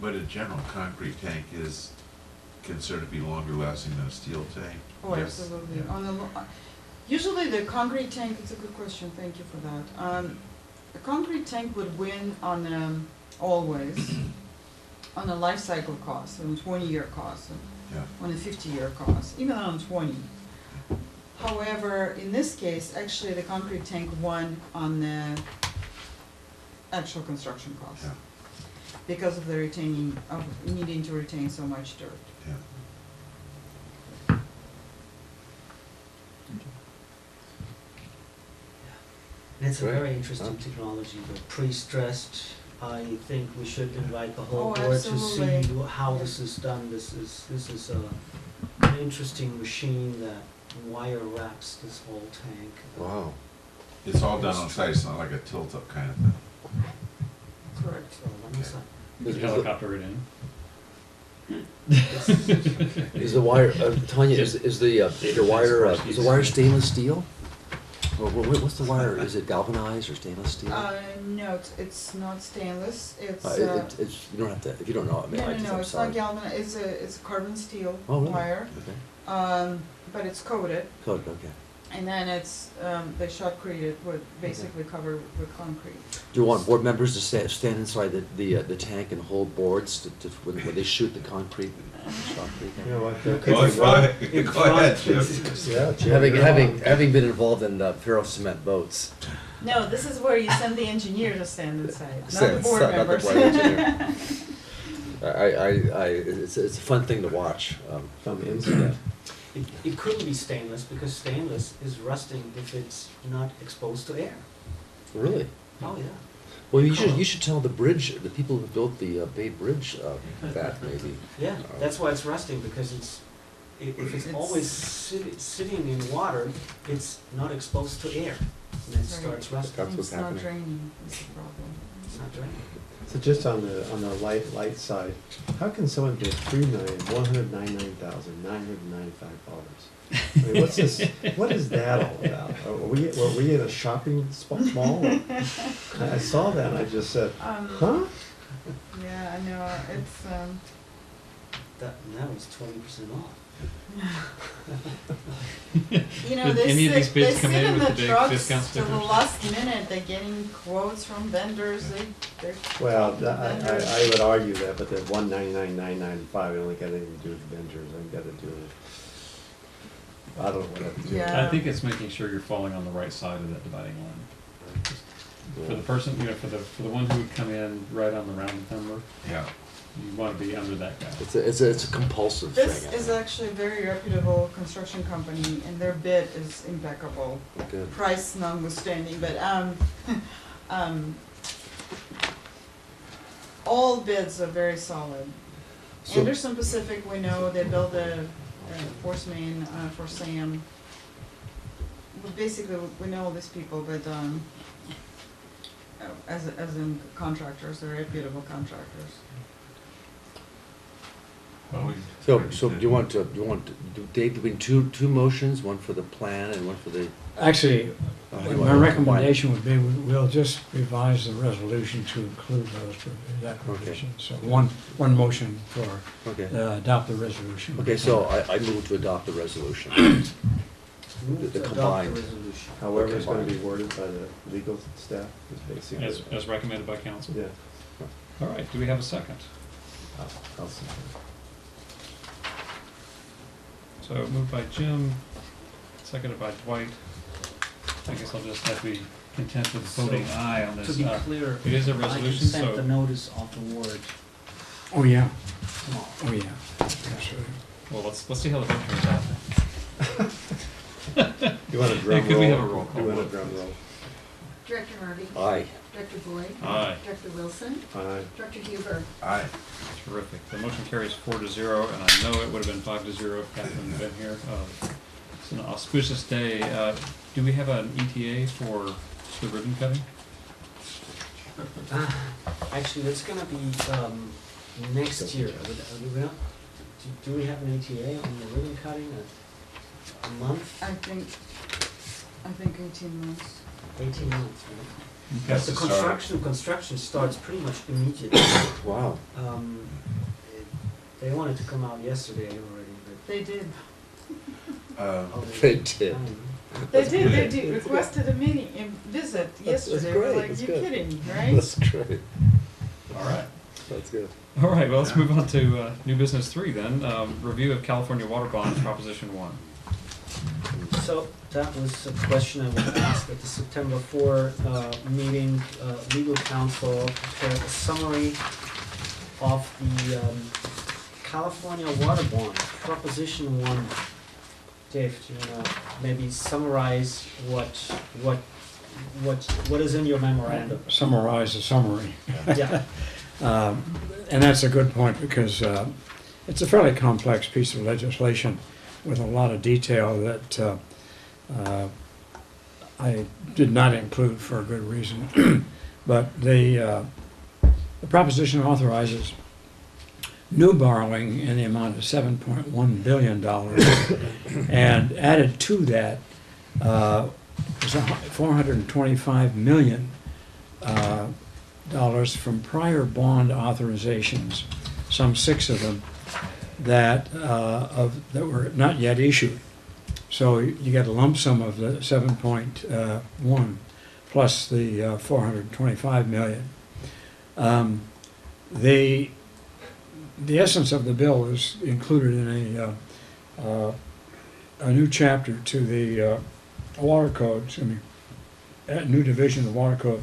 But in general, concrete tank is considered to be longer lasting than a steel tank.
Oh,
Yes.
absolutely.
Yeah.
Usually the concrete tank, it's a good question, thank you for that. A concrete tank would win on always on a life cycle cost, on a 20-year cost,
Yeah.
on a 50-year cost, even on 20. However, in this case, actually, the concrete tank won on the actual construction cost.
Yeah,
Because of the retaining, of needing to retain so much dirt.
yeah.
It's a
Great.
very interesting technology, the pre-stressed. I think we should invite the whole
Oh,
board to
absolutely.
see how this is done. This is an interesting machine that wire wraps this whole tank.
Wow.
It's all done on site, it's not like a tilt-up kind of thing.
Correct.
So let me see.
You could helicopter it in.
Is the wire, Tanya, is the wire stainless steel? Or what's the wire? Is it galvanized or stainless steel?
No, it's not stainless, it's,
It's, you don't have to, if you don't know, I mean,
no,
I
no,
just,
no,
I'm
it's
sorry.
not galvanized, it's a carbon steel
Oh, really?
wire,
Okay,
but it's coated,
good, okay.
and then it's, they shotcrete it with, basically covered with concrete.
Do you want board members to stand inside the tank and hold boards when they shoot the concrete?
You know what, there could
Go
be one-
ahead, go ahead, Jim.
Yeah, Jim, you're on.
Having been involved in ferro cement boats.
No, this is where you send the engineer to stand inside, not the
Stand
board
inside, not the
members.
board engineer. It's a fun thing to watch.
From inside.
It couldn't be stainless because stainless is rusting if it's not exposed to air.
Really?
Oh, yeah.
Well, you should tell the people who built the Bay Bridge that maybe.
Yeah, that's why it's rusting, because if it's
It's-
always sitting in water, it's not exposed to air, and it
Right.
starts rusting.
That's what's
It's not
happening.
draining, is the problem.
It's not draining.
So just on the light side, how can someone get $3,199,995? I mean, what's this, what is that all about? Were we in a shopping mall? I saw that and I just said, huh?
Yeah, I know, it's,
That was 20% off.
you know,
Did
they
any of these
sit,
bids
they
come
sit
in
in
with
the
the big
trucks
discount
to the
stickers?
last minute, they're getting quotes from vendors, they're.
Well,
vendors.
I would argue that, but the $199,995 only got anything to do with vendors, I got to do with, I don't know what that to do with.
Yeah.
I think it's making sure you're falling on the right side of that dividing line. For the person, for the one who would come in right on the rounded number,
Yeah.
you want to be under that guy.
It's a compulsive thing.
This is actually a very reputable construction company, and their bid is impeccable,
Good.
price notwithstanding, but, all bids are very solid.
So-
Anderson Pacific, we know, they built a force main, for Sam. Basically, we know all these people, but, as in contractors, they're reputable contractors.
Well,
So do you want Dave doing two motions, one for the plan and one for the?
Actually,
Oh, you
my
want-
recommendation would be, we'll just revise the resolution to include that provision. So one motion for
Okay.
adopt the resolution.
Okay, so I move to adopt the resolution.
Move
The
to adopt
combined.
the resolution.
However, it's gonna
Okay.
be worded by the legal staff, is basically.
As recommended by council.
Yeah,
All right, do we have a second?
I'll see.
So moved by Jim, seconded by Dwight. I guess I'll just have to be content with voting aye on
To
this.
be clear,
It is a
I can
resolution,
send the
so,
notice of award
Oh, yeah,
tomorrow.
oh, yeah. Absolutely.
well, let's see how the vote turns out.
You want a drum roll?
Could we have a roll call
You want a
vote,
drum
please?
roll?
Director Harvey?
Aye.
Director Boyd?
Aye.
Director Wilson?
Aye.
Director Huber?
Aye.
Terrific. The motion carries 4-0, and I know it would have been 5-0 if Catherine had been here. It's an auspicious day. Do we have an ETA for the ribbon cutting?
Actually, that's gonna be, next year. Do we have an ETA on the ribbon cutting, a month,
I think 18 months.
18 months, right?
That's
The
the start.
construction starts pretty much immediately.
Wow.
They wanted to come out yesterday already,
They did.
They did.
They did, requested a meeting, a visit
That's
yesterday,
great,
we're like,
that's
you
good.
kidding, right?
That's great.
All right.
That's good.
All right, well, let's move on to new business 3 then. Review of California Water Bonds, Proposition 1.
So that was a question I was asked at the September 4 meeting. Legal counsel prepared a summary of the California water bond, Proposition 1. Dave, do you want to maybe summarize what is in your memorandum?
Summarize the summary.
Yeah.
And that's a good point because it's a fairly complex piece of legislation with a lot of detail that I did not include for a good reason. But the proposition authorizes new borrowing in the amount of $7.1 billion. And added to that was $425 million from prior bond authorizations, some 6 of them, that were not yet issued. So you get a lump sum of the 7.1 plus the 425 million. The essence of the bill is included in a new chapter to the water code, a new division of the water code,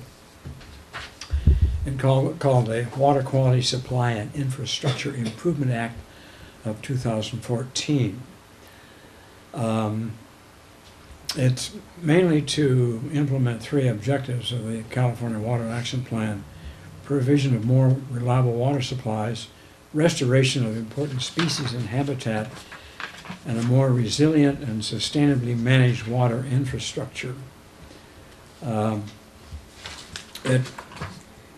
and called the Water Quality Supply and Infrastructure Improvement Act of 2014. It's mainly to implement 3 objectives of the California Water Action Plan: provision of more reliable water supplies, restoration of important species and habitat, and a more resilient and sustainably managed water infrastructure.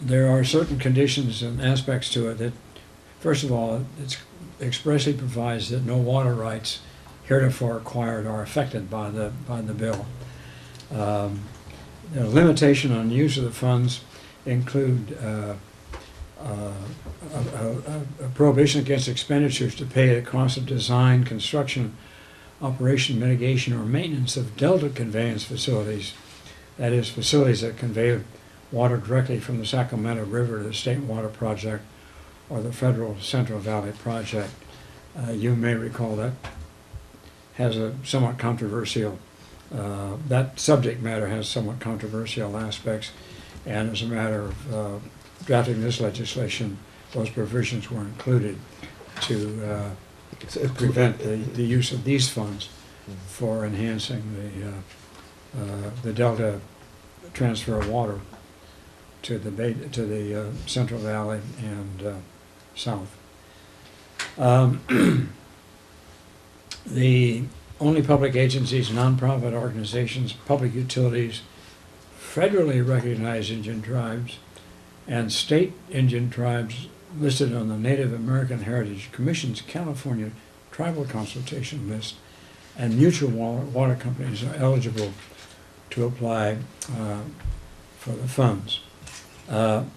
There are certain conditions and aspects to it that, first of all, it expressly provides that no water rights heretofore acquired are affected by the bill. The limitation on use of the funds include a prohibition against expenditures to pay the cost of design, construction, operation, mitigation, or maintenance of delta conveyance facilities, that is, facilities that convey water directly from the Sacramento River to the State Water Project or the Federal Central Valley Project. You may recall that has a somewhat controversial, that subject matter has somewhat controversial aspects, and as a matter of drafting this legislation, those provisions were included to prevent the use of these funds for enhancing the delta transfer of water to the Central Valley and south. The only public agencies, nonprofit organizations, public utilities, federally recognized Indian tribes, and state Indian tribes listed on the Native American Heritage Commission's California Tribal Consultation List, and mutual water companies are eligible to apply for the funds. The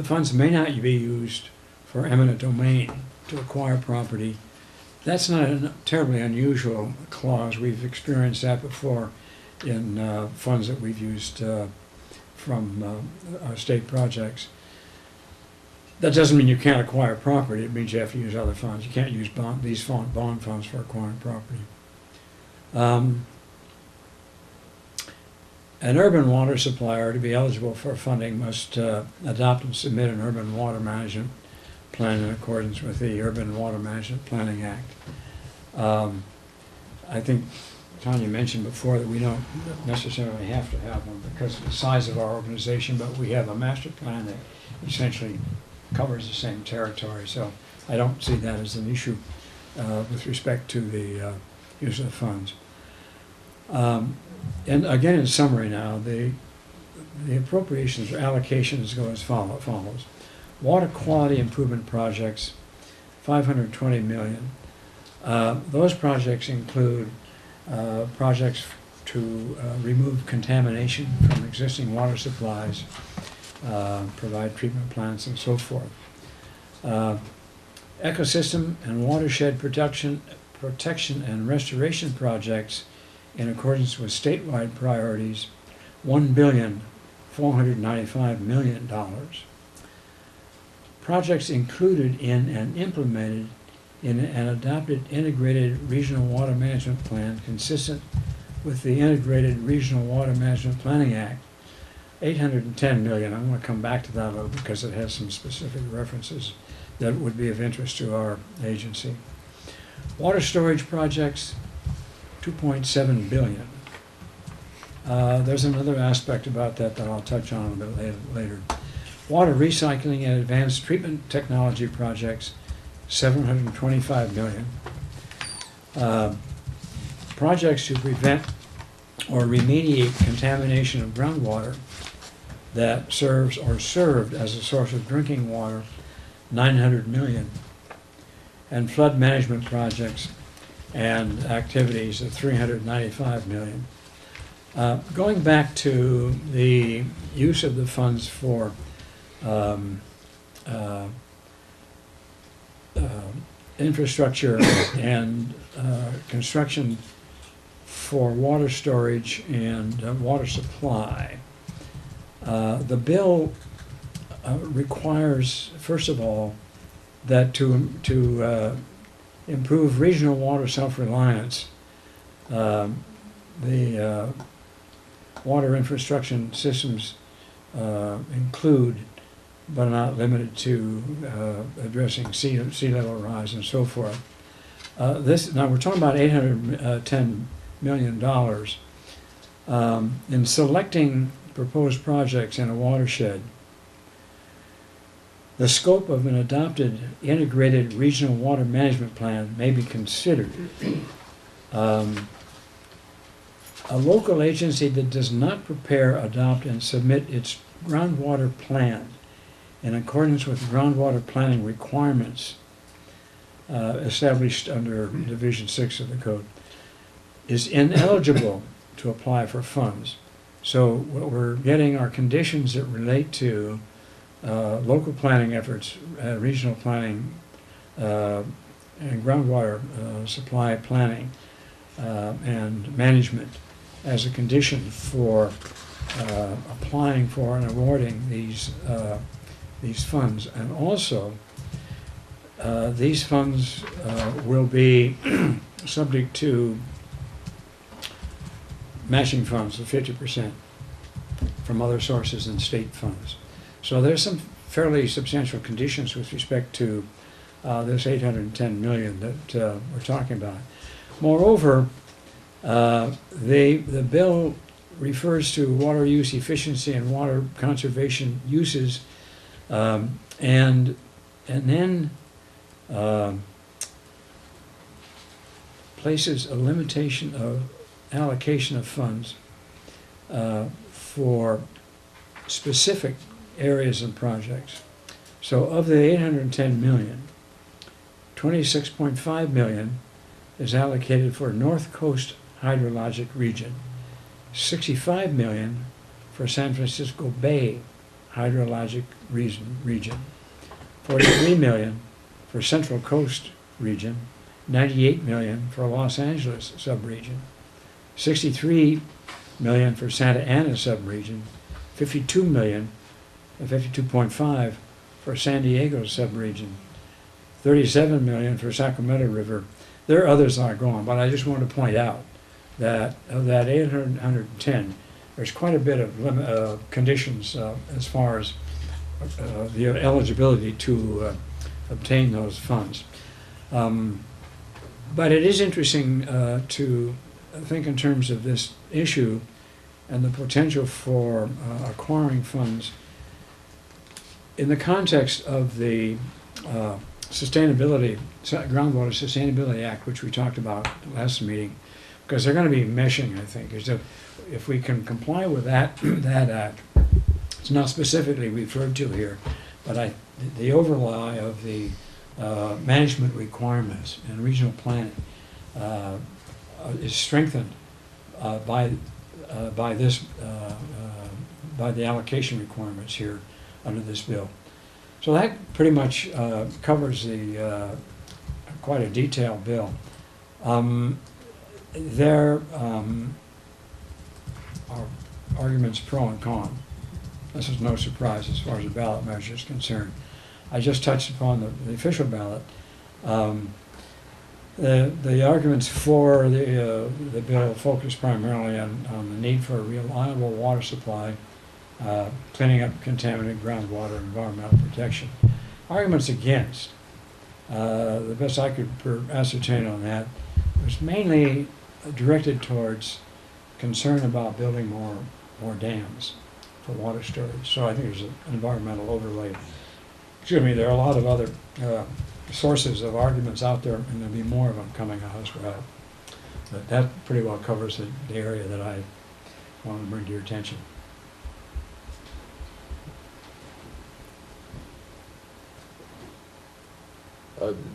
funds may not be used for eminent domain to acquire property. That's not a terribly unusual clause. We've experienced that before in funds that we've used from our state projects. That doesn't mean you can't acquire property. It means you have to use other funds. You can't use these bond funds for acquiring property. An urban water supplier, to be eligible for funding, must adopt and submit an urban water management plan in accordance with the Urban Water Management Planning Act. I think Tanya mentioned before that we don't necessarily have to have one because of the size of our organization, but we have a master plan that essentially covers the same territory. So I don't see that as an issue with respect to the use of the funds. And again, in summary now, the appropriations or allocations go as follows. Water quality improvement projects, $520 million. Those projects include projects to remove contamination from existing water supplies, provide treatment plants, and so forth. Ecosystem and watershed protection and restoration projects in accordance with statewide priorities, $1,495 million. Projects included in and implemented in an adopted integrated regional water management plan consistent with the Integrated Regional Water Management Planning Act. 810 million. I'm going to come back to that a little because it has some specific references that would be of interest to our agency. Water storage projects, 2.7 billion. There's another aspect about that I'll touch on a bit later. Water recycling and advanced treatment technology projects, 725 million. Projects to prevent or remediate contamination of groundwater that serves or served as a source of drinking water, 900 million. And flood management projects and activities of 395 million. Going back to the use of the funds for infrastructure and construction for water storage and water supply. The bill requires, first of all, that to improve regional water self-reliance, the water infrastructure systems include, but are not limited to, addressing sea level rise and so forth. Now we're talking about $810 million. In selecting proposed projects in a watershed, the scope of an adopted integrated regional water management plan may be considered. A local agency that does not prepare, adopt, and submit its groundwater plan in accordance with groundwater planning requirements established under Division 6 of the Code is ineligible to apply for funds. So what we're getting are conditions that relate to local planning efforts, regional planning, and groundwater supply planning and management as a condition for applying for and awarding these funds. And also, these funds will be subject to matching funds of 50% from other sources than state funds. So there's some fairly substantial conditions with respect to this 810 million that we're talking about. Moreover, the bill refers to water use efficiency and water conservation uses, and then places a limitation of allocation of funds for specific areas and projects. So of the 810 million, 26.5 million is allocated for North Coast Hydrologic Region, 65 million for San Francisco Bay Hydrologic Region, 43 million for Central Coast Region, 98 million for Los Angeles subregion, 63 million for Santa Ana subregion, 52 million, 52.5 for San Diego subregion, 37 million for Sacramento River. There are others that are going, but I just want to point out that of that 810, there's quite a bit of conditions as far as the eligibility to obtain those funds. But it is interesting to think in terms of this issue and the potential for acquiring funds in the context of the Groundwater Sustainability Act, which we talked about last meeting, because they're going to be meshing, I think. If we can comply with that act, it's not specifically referred to here, but the overlay of the management requirements and regional planning is strengthened by the allocation requirements here under this bill. So that pretty much covers the quite a detailed bill. There are arguments pro and con. This is no surprise as far as the ballot measure is concerned. I just touched upon the official ballot. The arguments for the bill focus primarily on the need for a reliable water supply, cleaning up contaminated groundwater, environmental protection. Arguments against, the best I could ascertain on that, was mainly directed towards concern about building more dams for water storage. So I think there's an environmental overlay. Excuse me, there are a lot of other sources of arguments out there, and there'll be more of them coming out as well. But that pretty well covers the area that I want to bring to your attention.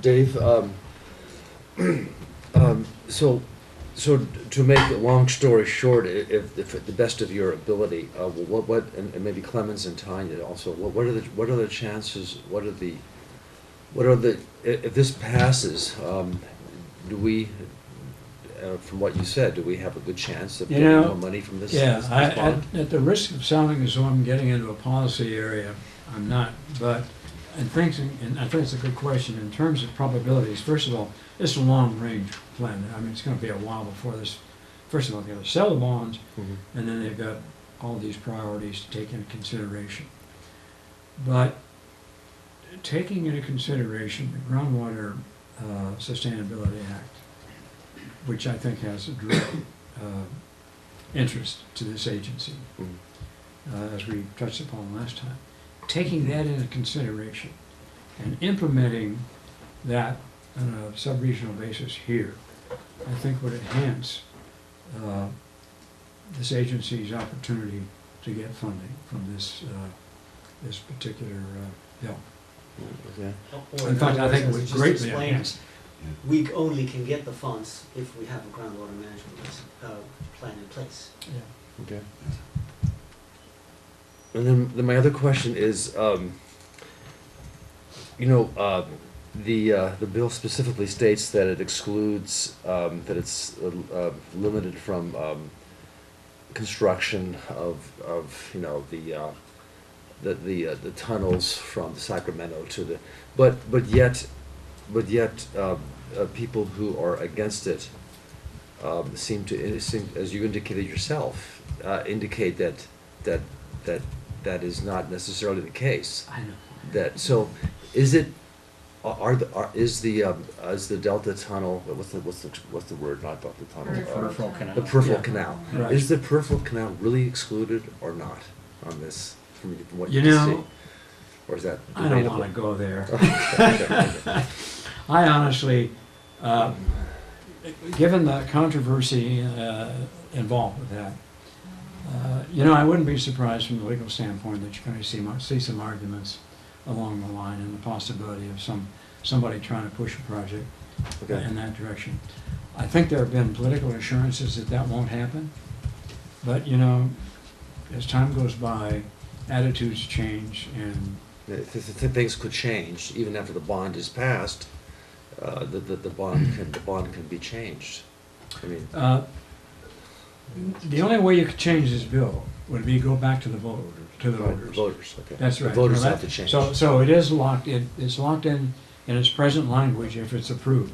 Dave, so to make a long story short, if at the best of your ability, what and maybe Clemens and Tanya also, what are the chances? What are the if this passes? Do we, from what you said, do we have a good chance of getting more money from this?
Yeah,
this bond?
at the risk of sounding as though I'm getting into a policy area, I'm not. But I think it's a good question in terms of probabilities. First of all, it's a long-range plan. I mean, it's going to be a while before this. First of all, they're going to sell the bonds, and then they've got all these priorities to take into consideration. But taking into consideration the Groundwater Sustainability Act, which I think has a direct interest to this agency, as we touched upon last time, taking that into consideration and implementing that on a sub-regional basis here, I think would enhance this agency's opportunity to get funding from this this particular bill.
Okay.
Or
In fact, I think it
as
would
just
greatly
explained,
enhance.
we only can get the funds if we have a groundwater management plan in place.
Yeah.
Okay. And then my other question is, the bill specifically states that it excludes, that it's limited from construction of the tunnels from Sacramento to the, but yet people who are against it seem, as you indicated yourself, indicate that is not necessarily the case.
I know.
Is it, is the Delta Tunnel, what's the word, not Delta Tunnel?
Peripheral canal.
The peripheral
Yeah.
canal.
Right.
Is the peripheral canal really excluded or not on this, from what
You
you can
know,
see? Or is that
I don't
debatable?
want to go there.
Okay.
I honestly, given the controversy involved with that, I wouldn't be surprised from the legal standpoint that you're going to see some arguments along the line and the possibility of somebody trying to push a project
Okay.
in that direction. I think there have been political assurances that won't happen, but as time goes by, attitudes change, and
Things could change even after the bond is passed. The bond can be changed. I mean,
the only way you could change this bill would be go back to the voters.
Voters, okay.
That's right.
The voters
Well,
have to change.
So it is locked in. It's locked in its present language if it's approved,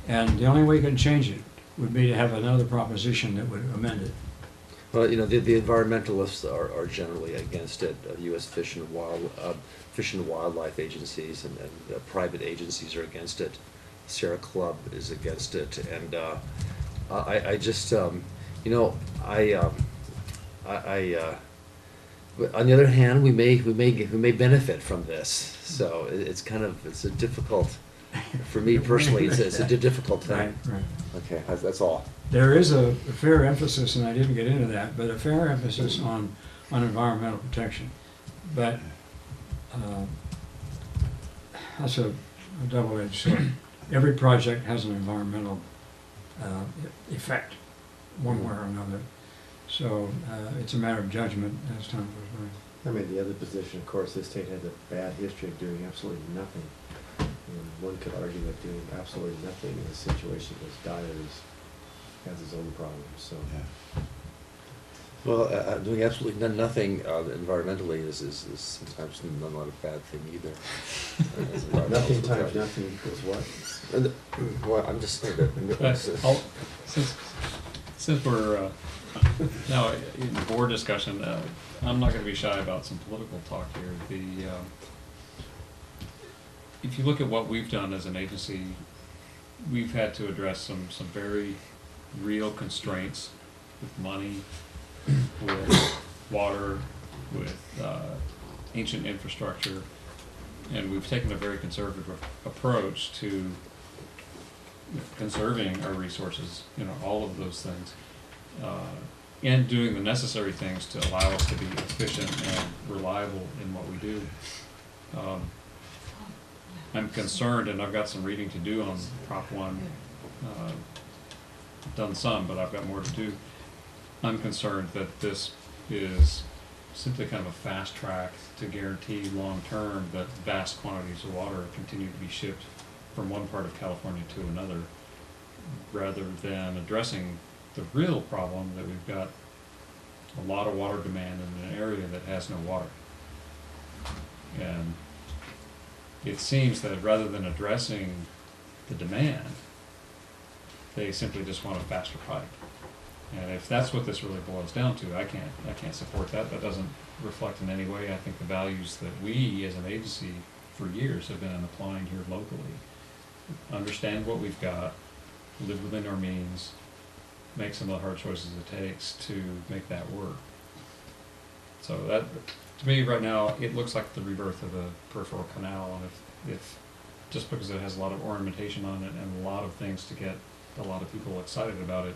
and the only way you can change it would be to have another proposition that would amend it.
Well, the environmentalists are generally against it. U.S. Fish and Wildlife agencies and private agencies are against it. Sierra Club is against it, and I just but on the other hand, we may benefit from this. So it's a difficult, for me personally, it's a difficult thing.
Right.
Okay, that's all.
There is a fair emphasis, and I didn't get into that, but a fair emphasis on environmental protection. But that's a double-edged sword. Every project has an environmental effect, one way or another. So it's a matter of judgment as time goes by.
I mean, the other position, of course, this state has a bad history of doing absolutely nothing. And one could argue that doing absolutely nothing in a situation as dire has its own problems, so.
Yeah.
Well, doing absolutely nothing environmentally is sometimes not a bad thing either. As environmental
Nothing times
supervisor.
nothing equals what?
And, well, I'm just saying that.
Since we're now in the board discussion, I'm not going to be shy about some political talk here. If you look at what we've done as an agency, we've had to address some very real constraints with money, with water, with ancient infrastructure, and we've taken a very conservative approach to conserving our resources, all of those things, and doing the necessary things to allow us to be efficient and reliable in what we do. I'm concerned, and I've got some reading to do on Prop 1. I've done some, but I've got more to do. I'm concerned that this is simply kind of a fast track to guarantee long-term that vast quantities of water continue to be shipped from one part of California to another, rather than addressing the real problem that we've got a lot of water demand in an area that has no water. And it seems that rather than addressing the demand, they simply just want a faster pipe. And if that's what this really boils down to, I can't support that. That doesn't reflect in any way, I think, the values that we as an agency for years have been applying here locally. Understand what we've got, live within our means, make some of the hard choices it takes to make that work. So that, to me right now, it looks like the rebirth of a peripheral canal, and if just because it has a lot of ornamentation on it and a lot of things to get a lot of people excited about it,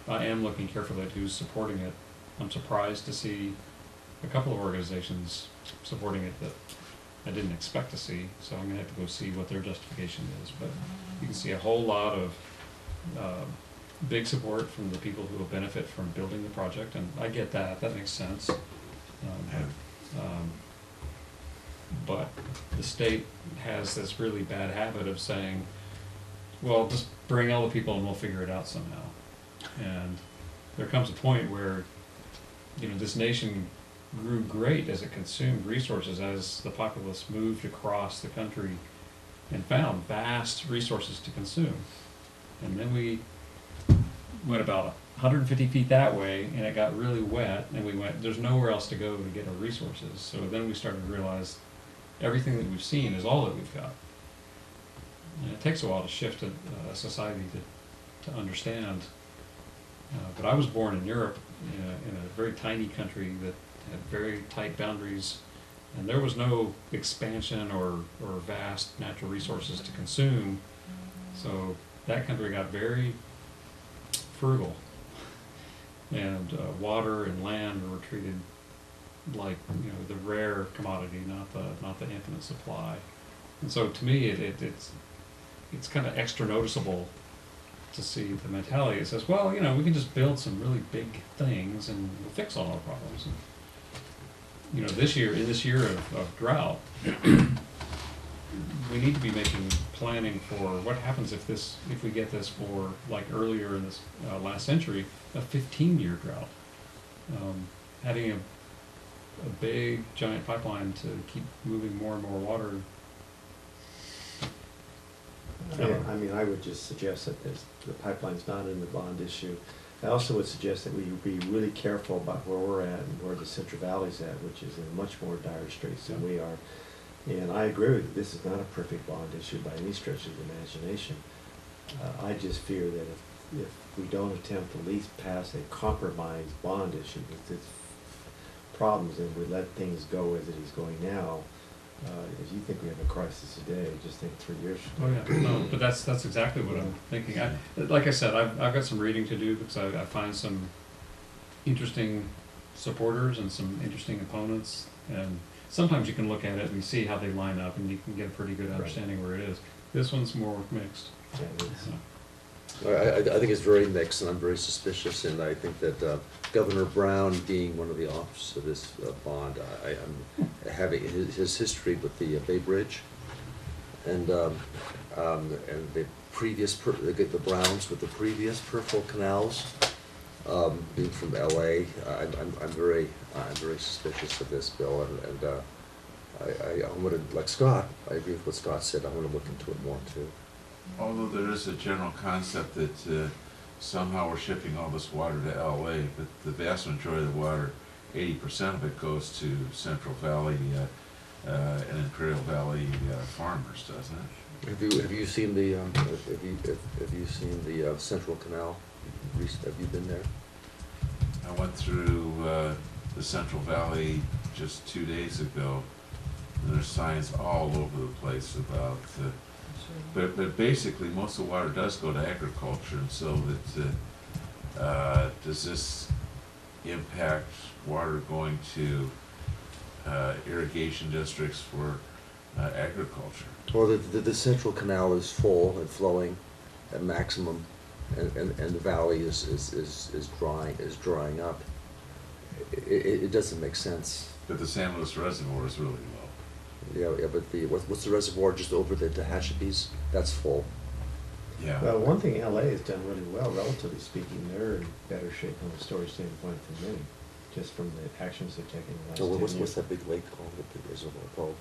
I am looking carefully at who's supporting it. I'm surprised to see a couple of organizations supporting it that I didn't expect to see, so I'm gonna have to go see what their justification is. But you can see a whole lot of big support from the people who will benefit from building the project, and I get that, that makes sense. But the state has this really bad habit of saying, well, just bring all the people and we'll figure it out somehow. And there comes a point where, this nation grew great as it consumed resources, as the populace moved across the country and found vast resources to consume. And then we went about 150 feet that way, and it got really wet, and we went, there's nowhere else to go to get our resources. So then we started to realize everything that we've seen is all that we've got. And it takes a while to shift a society to understand. But I was born in Europe, in a very tiny country that had very tight boundaries, and there was no expansion or vast natural resources to consume. So that country got very frugal, and water and land were treated like the rare commodity, not the infinite supply. And so to me, it's kind of extra noticeable to see the mentality that says, well, we can just build some really big things and we'll fix all our problems. And, in this year of drought, we need to be making planning for what happens if we get this for, like earlier in this last century, a 15-year drought. Having a big giant pipeline to keep moving more and more water.
I would just suggest that the pipeline's not in the bond issue. I also would suggest that we be really careful about where we're at and where the Central Valley's at, which is in much more dire straits than we are. And I agree with you, this is not a perfect bond issue by any stretch of the imagination. I just fear that if we don't attempt to at least pass a compromise bond issue with its problems, and we let things go as it is going now, if you think we have a crisis today, just think 3 years from now.
Oh yeah, no, but that's exactly what I'm thinking. Like I said, I've got some reading to do because I find some interesting supporters and some interesting opponents, and sometimes you can look at it and see how they line up, and you can get a pretty good understanding where it is. This one's more mixed.
Yeah, it is.
I think it's very mixed, and I'm very suspicious, and I think that Governor Brown, being one of the authors of this bond, I'm having his history with the Bay Bridge, and the previous the Browns with the previous peripheral canals, being from LA, I'm very suspicious of this bill, and I wanted, like Scott, I agree with what Scott said, I want to look into it more too.
Although there is a general concept that somehow we're shipping all this water to LA, but the vast majority of the water, 80% of it goes to Central Valley and Imperial Valley farmers, doesn't it?
Have you seen the Central Canal? Have you been there?
I went through the Central Valley just 2 days ago, and there's signs all over the place about, but basically most of the water does go to agriculture, and so that, does this impact water going to irrigation districts for agriculture?
Well, the Central Canal is full and flowing at maximum, and the valley is drying up. It doesn't make sense.
But the San Luis Reservoir is really low.
Yeah, but what's the reservoir just over the Tehachapi's? That's full.
Yeah.
Well, one thing LA has done really well, relatively speaking, they're in better shape from a storage standpoint than many, just from the actions they've taken in the last 10 years.
What's that big lake called, the big reservoir called?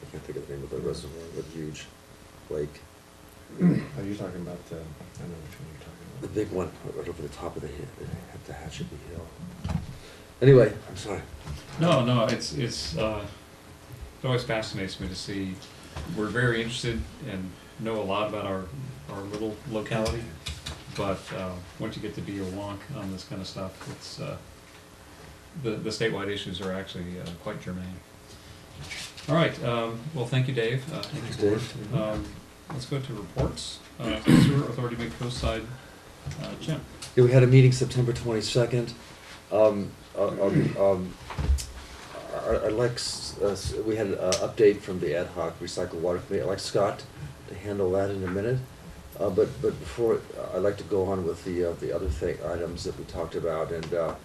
I can't think of the name of the reservoir, the huge lake.
Oh, you're talking about, I don't know which one you're talking
The
about.
big one, right over the top of the hill, at the Tehachapi Hill. Anyway, I'm sorry.
No, it always fascinates me to see, we're very interested and know a lot about our little locality, but once you get to be a wonk on this kind of stuff, it's, the statewide issues are actually quite germane. All right, well, thank you, Dave.
Thanks,
Board.
Dave.
Let's go to reports. Sewer Authority Mid-Coast Side, Jim.
Yeah, we had a meeting September 22nd. I'd like, we had an update from the ad hoc recycled water committee. I'd like Scott to handle that in a minute. But before, I'd like to go on with the other items that we talked about. And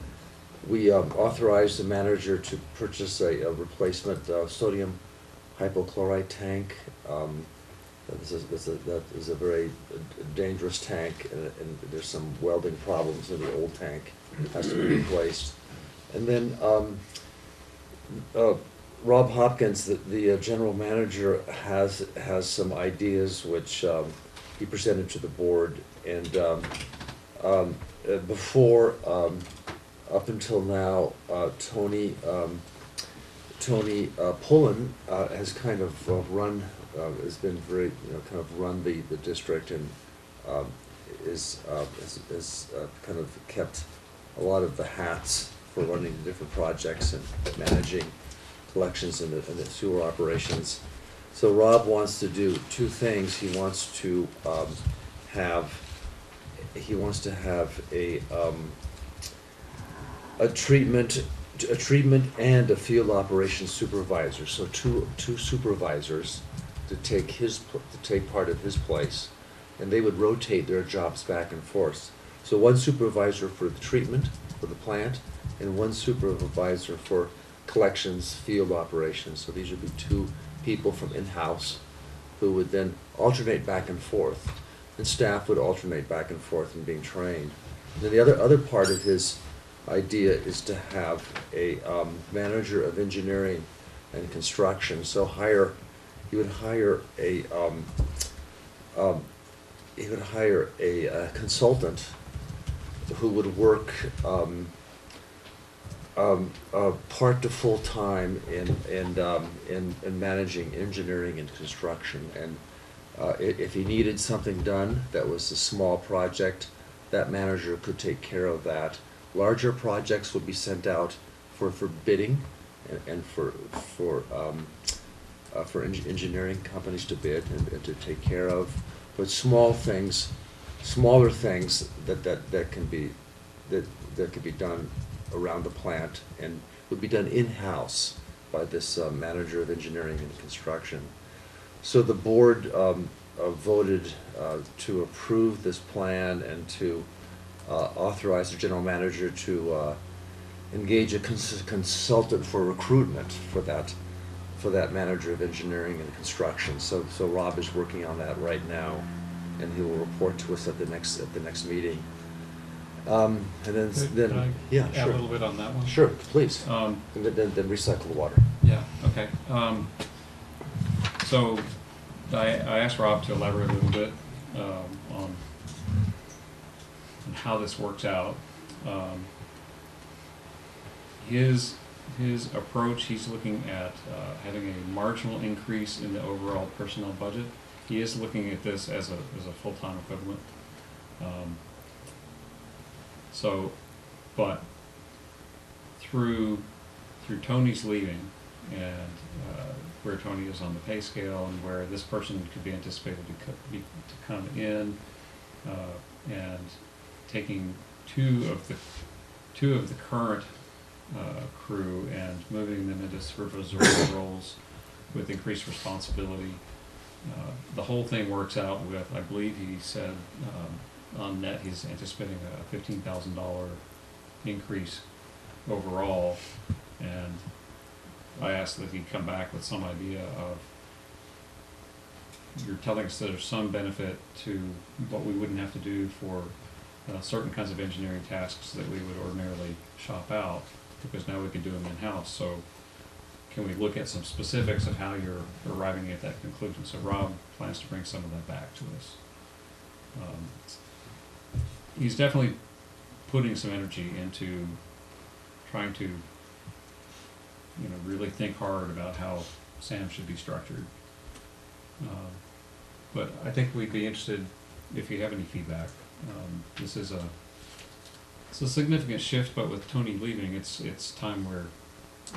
we authorized the manager to purchase a replacement sodium hypochlorite tank. That is a very dangerous tank, and there's some welding problems in the old tank. It has to be replaced. And then Rob Hopkins, the general manager, has some ideas which he presented to the board. And before, up until now, Tony Pullen has kind of run. Has been very, kind of run the district, and is kind of kept a lot of the hats for running the different projects and managing collections and the sewer operations. So Rob wants to do two things. He wants to have a treatment and a field operations supervisor. So two supervisors to take part of his place, and they would rotate their jobs back and forth. So one supervisor for the treatment for the plant, and one supervisor for collections, field operations. So these would be two people from in-house who would then alternate back and forth, and staff would alternate back and forth in being trained. And then the other part of his idea is to have a manager of engineering and construction. So he would hire a consultant who would work part to full time in managing engineering and construction. And if he needed something done that was a small project, that manager could take care of that. Larger projects would be sent out for bidding and for engineering companies to bid and to take care of. But smaller things that can be done around the plant and would be done in-house by this manager of engineering and construction. So the board voted to approve this plan and to authorize the general manager to engage a consultant for recruitment for that manager of engineering and construction. So Rob is working on that right now, and he will report to us at the next meeting. And then,
Could I
yeah,
add a little
sure.
bit on that one?
Sure, please.
Um,
And then recycle the water.
Yeah, okay. So I asked Rob to elaborate a little bit on how this works out. His approach, he's looking at having a marginal increase in the overall personnel budget. He is looking at this as a full-time equivalent. So, but through Tony's leaving and where Tony is on the pay scale and where this person could be anticipated to come in and taking two of the current crew and moving them into supervisory roles with increased responsibility. The whole thing works out with, I believe he said, on net he's anticipating a $15,000 increase overall, and I asked that he come back with some idea of, you're telling us that there's some benefit to what we wouldn't have to do for certain kinds of engineering tasks that we would ordinarily shop out, because now we can do them in-house. So can we look at some specifics of how you're arriving at that conclusion? So Rob plans to bring some of that back to us. He's definitely putting some energy into trying to, really think hard about how SAM should be structured. But I think we'd be interested if you have any feedback. This is it's a significant shift, but with Tony leaving, it's time where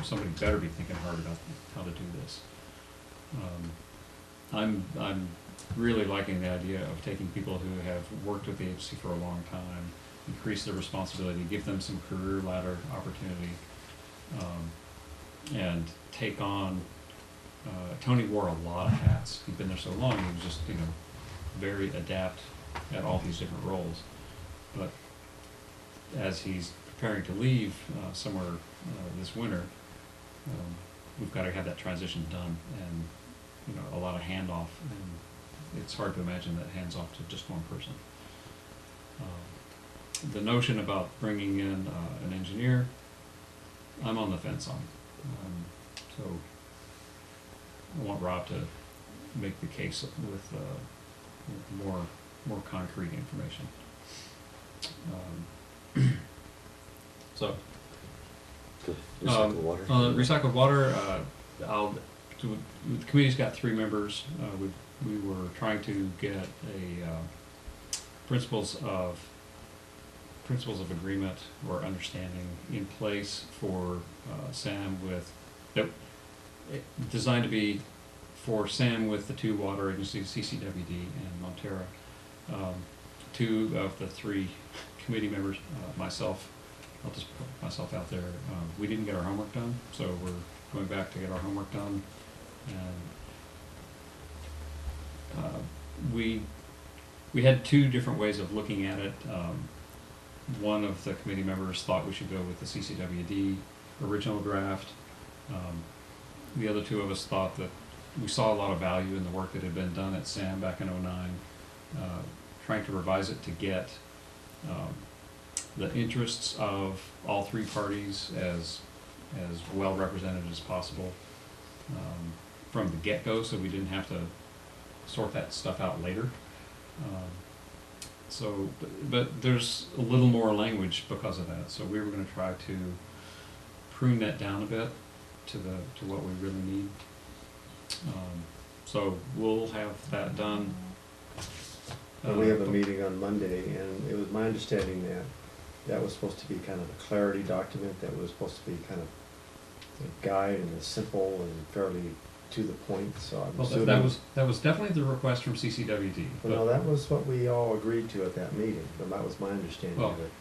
somebody better be thinking hard about how to do this. I'm really liking the idea of taking people who have worked with the agency for a long time, increase their responsibility, give them some career ladder opportunity, and take on. Tony wore a lot of hats. He'd been there so long, he was just very adept at all these different roles. But as he's preparing to leave somewhere this winter, we've got to have that transition done, and a lot of handoff, and it's hard to imagine that hands off to just one person. The notion about bringing in an engineer, I'm on the fence on. So I want Rob to make the case with more concrete information. So
Good. Recycle water.
recycled water, the committee's got 3 members. We were trying to get a principles of agreement or understanding in place for SAM designed to be for SAM with the 2 water agencies, CCWD and Montara. 2 of the 3 committee members, myself, I'll just put myself out there, we didn't get our homework done, so we're going back to get our homework done. And we had 2 different ways of looking at it. One of the committee members thought we should go with the CCWD original draft. The other 2 of us thought that we saw a lot of value in the work that had been done at SAM back in '09, trying to revise it to get the interests of all 3 parties as well represented as possible from the get-go, so we didn't have to sort that stuff out later. But there's a little more language because of that, so we were going to try to prune that down a bit to what we really need. So we'll have that done.
And we have a meeting on Monday, and it was my understanding that was supposed to be kind of a clarity document, that was supposed to be kind of a guide and a simple and fairly to the point, so I'm assuming.
That was definitely the request from CCWD.
Well, no, that was what we all agreed to at that meeting, but that was my understanding
Well,
of it.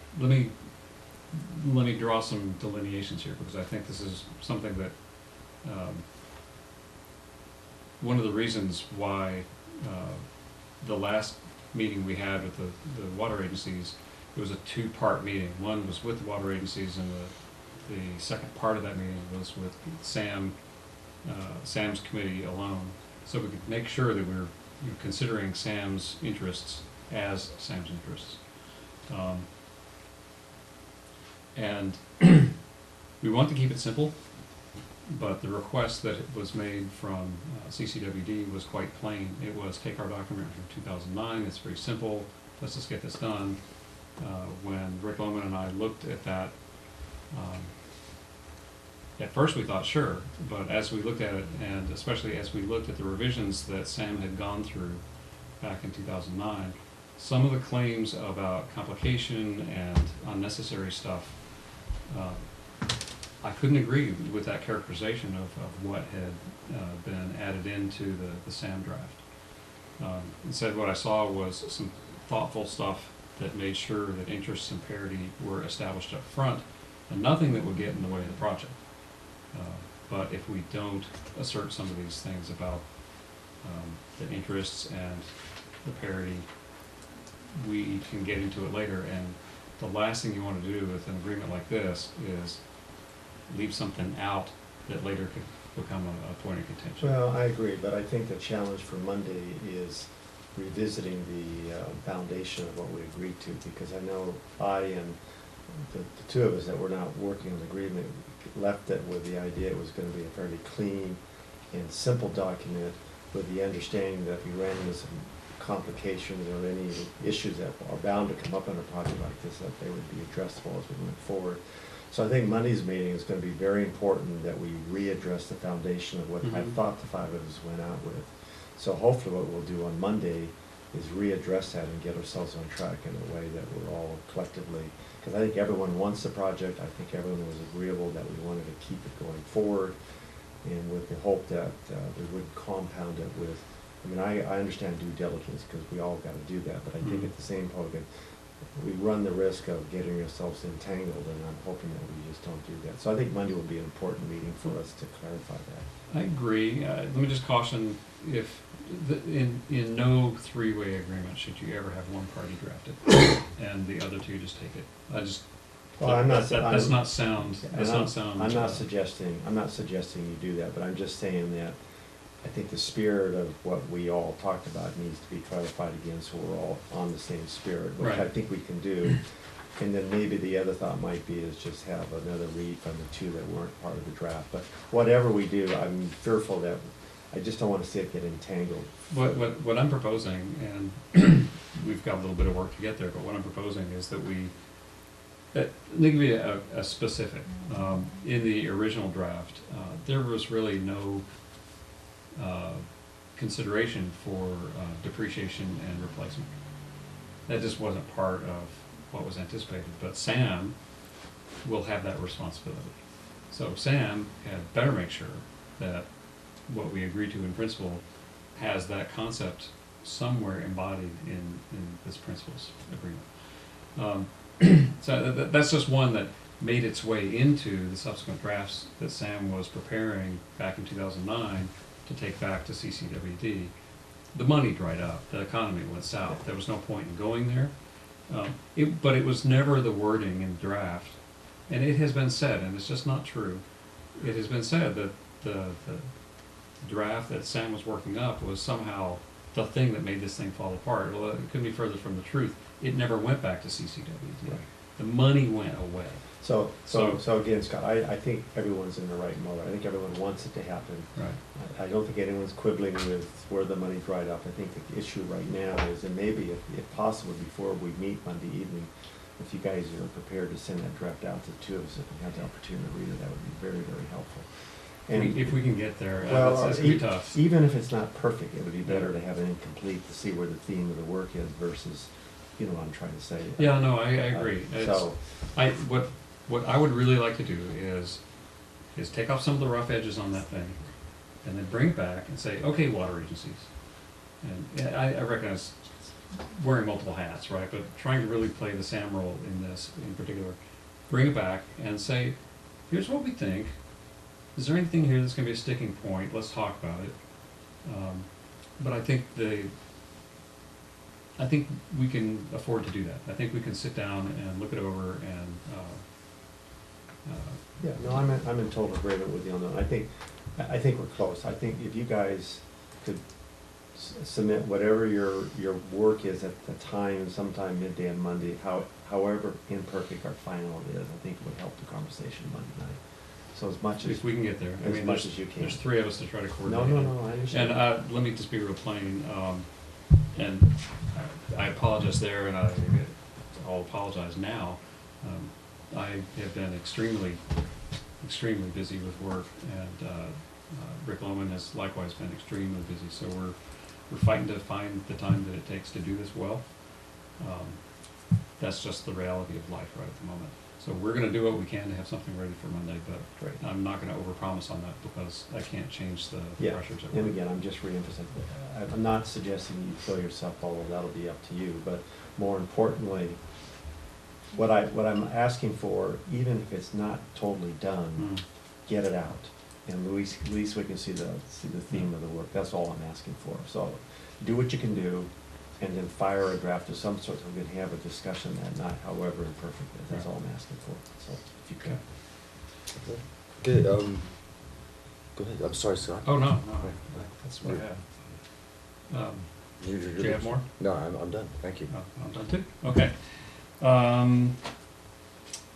let me draw some delineations here, because I think this is something that one of the reasons why the last meeting we had with the water agencies, it was a 2-part meeting. One was with the water agencies, and the second part of that meeting was with SAM's committee alone, so we could make sure that we're considering SAM's interests as SAM's interests. And we want to keep it simple, but the request that was made from CCWD was quite plain. It was, take our document from 2009, it's very simple, let's just get this done. When Rick Lohman and I looked at that, at first we thought sure, but as we looked at it, and especially as we looked at the revisions that Sam had gone through back in 2009, some of the claims about complication and unnecessary stuff, I couldn't agree with that characterization of what had been added into the SAM draft. Instead, what I saw was some thoughtful stuff that made sure that interests and parity were established up front, and nothing that would get in the way of the project. But if we don't assert some of these things about the interests and the parity, we can get into it later, and the last thing you want to do with an agreement like this is leave something out that later could become a point of contention.
Well, I agree, but I think the challenge for Monday is revisiting the foundation of what we agreed to, because I know I and the two of us that were not working on the agreement left it with the idea it was going to be a fairly clean and simple document, with the understanding that if we ran into some complications or any issues that are bound to come up in a project like this, that they would be addressable as we went forward. So I think Monday's meeting is going to be very important, that we readdress the foundation of what I thought the five of us went out with. So hopefully what we'll do on Monday is readdress that and get ourselves on track in a way that we're all collectively, because I think everyone wants the project. I think everyone was agreeable that we wanted to keep it going forward, and with the hope that we wouldn't compound it with, I mean, I understand due diligence, because we all got to do that, but I think at the same token, we run the risk of getting ourselves entangled, and I'm hoping that we just don't do that. So I think Monday will be an important meeting for us to clarify that.
I agree. Let me just caution, if in no three-way agreement should you ever have one party draft it and the other two just take it.
Well, I'm not.
That's not sound. That's not sound.
I'm not suggesting you do that, but I'm just saying that I think the spirit of what we all talked about needs to be clarified again, so we're all on the same spirit, which
Right.
I think we can do. And then maybe the other thought might be is just have another read from the two that weren't part of the draft. But whatever we do, I'm fearful that, I just don't want to see it get entangled.
What I'm proposing, and we've got a little bit of work to get there, but what I'm proposing is that let me give you a specific. In the original draft, there was really no consideration for depreciation and replacement. That just wasn't part of what was anticipated, but Sam will have that responsibility. So Sam had better make sure that what we agreed to in principle has that concept somewhere embodied in this principles agreement. So that's just one that made its way into the subsequent drafts that Sam was preparing back in 2009 to take back to CCWD. The money dried up, the economy went south, there was no point in going there. But it was never the wording in the draft, and it has been said, and it's just not true, it has been said that the draft that Sam was working up was somehow the thing that made this thing fall apart. Well, it couldn't be further from the truth. It never went back to CCWD.
Right.
The money went away.
So again, Scott, I think everyone's in the right mode. I think everyone wants it to happen.
Right.
I don't think anyone's quibbling with where the money dried up. I think the issue right now is, and maybe if possible, before we meet Monday evening, if you guys are prepared to send that draft out to the two of us, if we have the opportunity to read it, that would be very, very helpful. And
If we can get there,
well,
that's gonna be tough.
even if it's not perfect, it would be better to have it incomplete to see where the theme of the work is versus, you know what I'm trying to say.
Yeah, no, I agree.
So,
What I would really like to do is take off some of the rough edges on that thing, and then bring it back and say, okay, water agencies. And I recognize wearing multiple hats, right? But trying to really play the Sam role in this in particular, bring it back and say, here's what we think. Is there anything here that's going to be a sticking point? Let's talk about it. But I think we can afford to do that. I think we can sit down and look it over and.
yeah, no, I'm in total agreement with you on that. I think we're close. I think if you guys could submit whatever your work is at the time, sometime midday on Monday, however imperfect our final is, I think it would help the conversation Monday night. So as much as,
If we can get there. I
as
mean,
much
there's-
as you can.
There's three of us to try to
No,
coordinate.
no,
it.
no, I understand.
And let me just be real plain, and I apologize there, and I'll apologize now. I have been extremely busy with work, and Rick Lohman has likewise been extremely busy, so we're fighting to find the time that it takes to do this well. That's just the reality of life right at the moment. So we're gonna do what we can to have something ready for Monday, but
Great.
I'm not gonna overpromise on that because I can't change the
Yeah,
pressures at
and
work.
again, I'm just reemphasizing, I'm not suggesting you throw yourself all over, that'll be up to you, but more importantly, what I'm asking for, even if it's not totally done,
Mm.
get it out. And at least we can see the theme of the work, that's all I'm asking for. So, do what you can do, and then fire a draft of some sort, so we can have a discussion that night, however imperfect it is, that's all I'm asking for, so, if you could.
Okay, go ahead, I'm sorry, Scott.
Oh, no,
Okay.
that's what I have.
Do
you have more?
No, I'm done, thank you.
Oh, I'm done too, okay.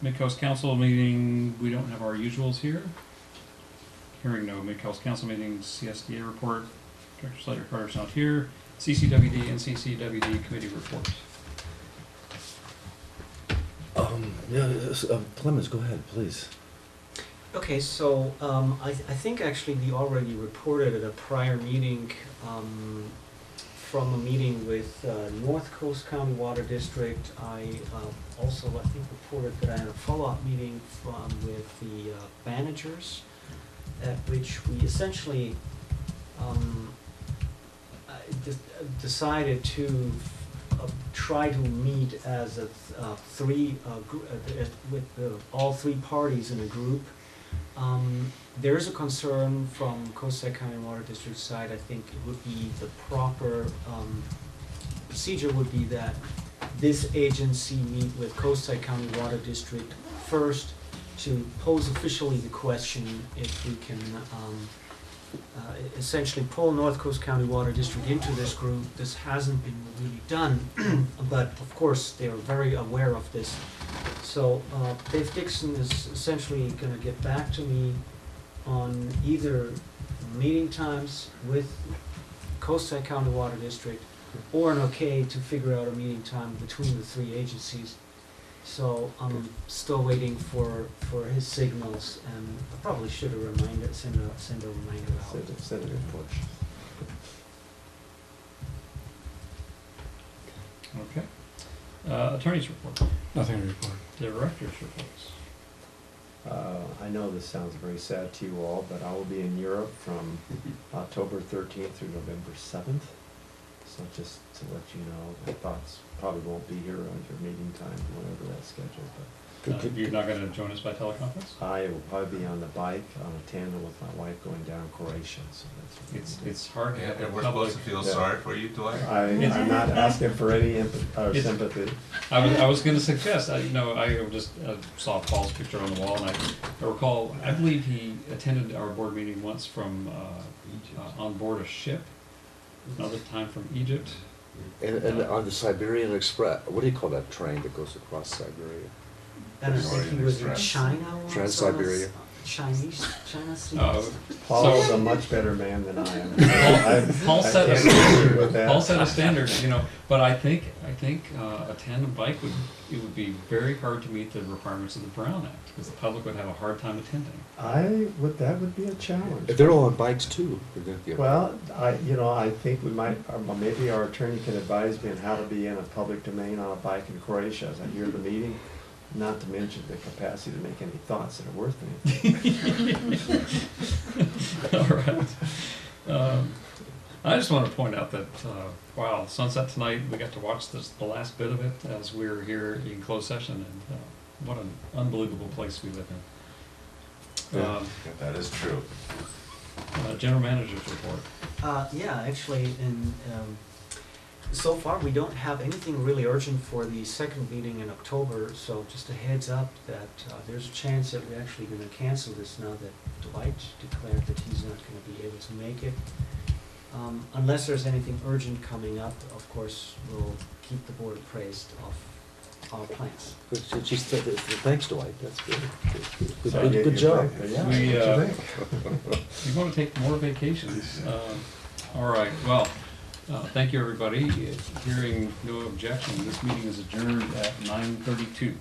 Mid-Coast Council meeting, we don't have our usuals here. Hearing no Mid-Coast Council meetings, CSDA report, Director Slater Carter's not here. CCWD and CCWD committee report.
Clemens, go ahead, please.
Okay, so I think actually we already reported at a prior meeting from a meeting with North Coast County Water District. I also, I think, reported that I had a follow-up meeting with the managers, at which we essentially decided to try to meet as a with all three parties in a group. There is a concern from Coastside County Water District side. I think it would be the proper procedure would be that this agency meet with Coastside County Water District first to pose officially the question if we can essentially pull North Coast County Water District into this group. This hasn't been really done, but of course they are very aware of this. So Dave Dixon is essentially going to get back to me on either meeting times with Coastside County Water District or an okay to figure out a meeting time between the three agencies. So I'm still waiting for his signals, and I probably should have send a reminder out.
Send it in push.
Okay. Attorney's report.
Nothing to report.
Director's reports.
I know this sounds very sad to you all, but I will be in Europe from October 13th through November 7th. So just to let you know, the thoughts probably won't be here on your meeting time, whenever that's scheduled, but
You're not gonna join us by teleconference?
I will probably be on the bike on a tandem with my wife going down Croatia, so that's what
It's hard to have
And
a
we're
public.
supposed to feel
Yeah.
sorry for you, Dwight?
I'm not asking for any
It's-
sympathy.
I was gonna suggest, I just saw Paul's picture on the wall, and I recall, I believe he attended our board meeting once from, on board a ship, another time from Egypt.
And on the Siberian Express, what do you call that train that goes across Siberia?
And I think he was in
Trans-
China once.
Trans-Siberia.
China
Oh,
Paul is
So-
a much better man than I am.
Paul set a
I can't agree
standard,
with that.
Paul set a standard, but I think a tandem bike would be very hard to meet the requirements of the Brown Act, because the public would have a hard time attending.
That would be a challenge.
If they're all on bikes too. they're gonna be-
Well, I think we might, maybe our attorney can advise me on how to be in a public domain on a bike in Croatia as I hear the meeting, not to mention the capacity to make any thoughts that are worth anything.
All right. I just want to point out that, wow, sunset tonight, we got to watch the last bit of it as we were here in closed session, and what an unbelievable place we live in.
That is true.
General manager's report.
Yeah, actually, so far we don't have anything really urgent for the second meeting in October, so just a heads up that there's a chance that we're actually going to cancel this now that Dwight declared that he's not going to be able to make it. Unless there's anything urgent coming up, of course, we'll keep the board appraised of our plans.
Good, she's, thanks, Dwight, that's good. Good,
So,
good,
yeah,
good
yeah,
job.
yeah,
We,
what you think?
You want to take more vacations? All right, well, thank you, everybody. Hearing no objection, this meeting is adjourned at 9:32.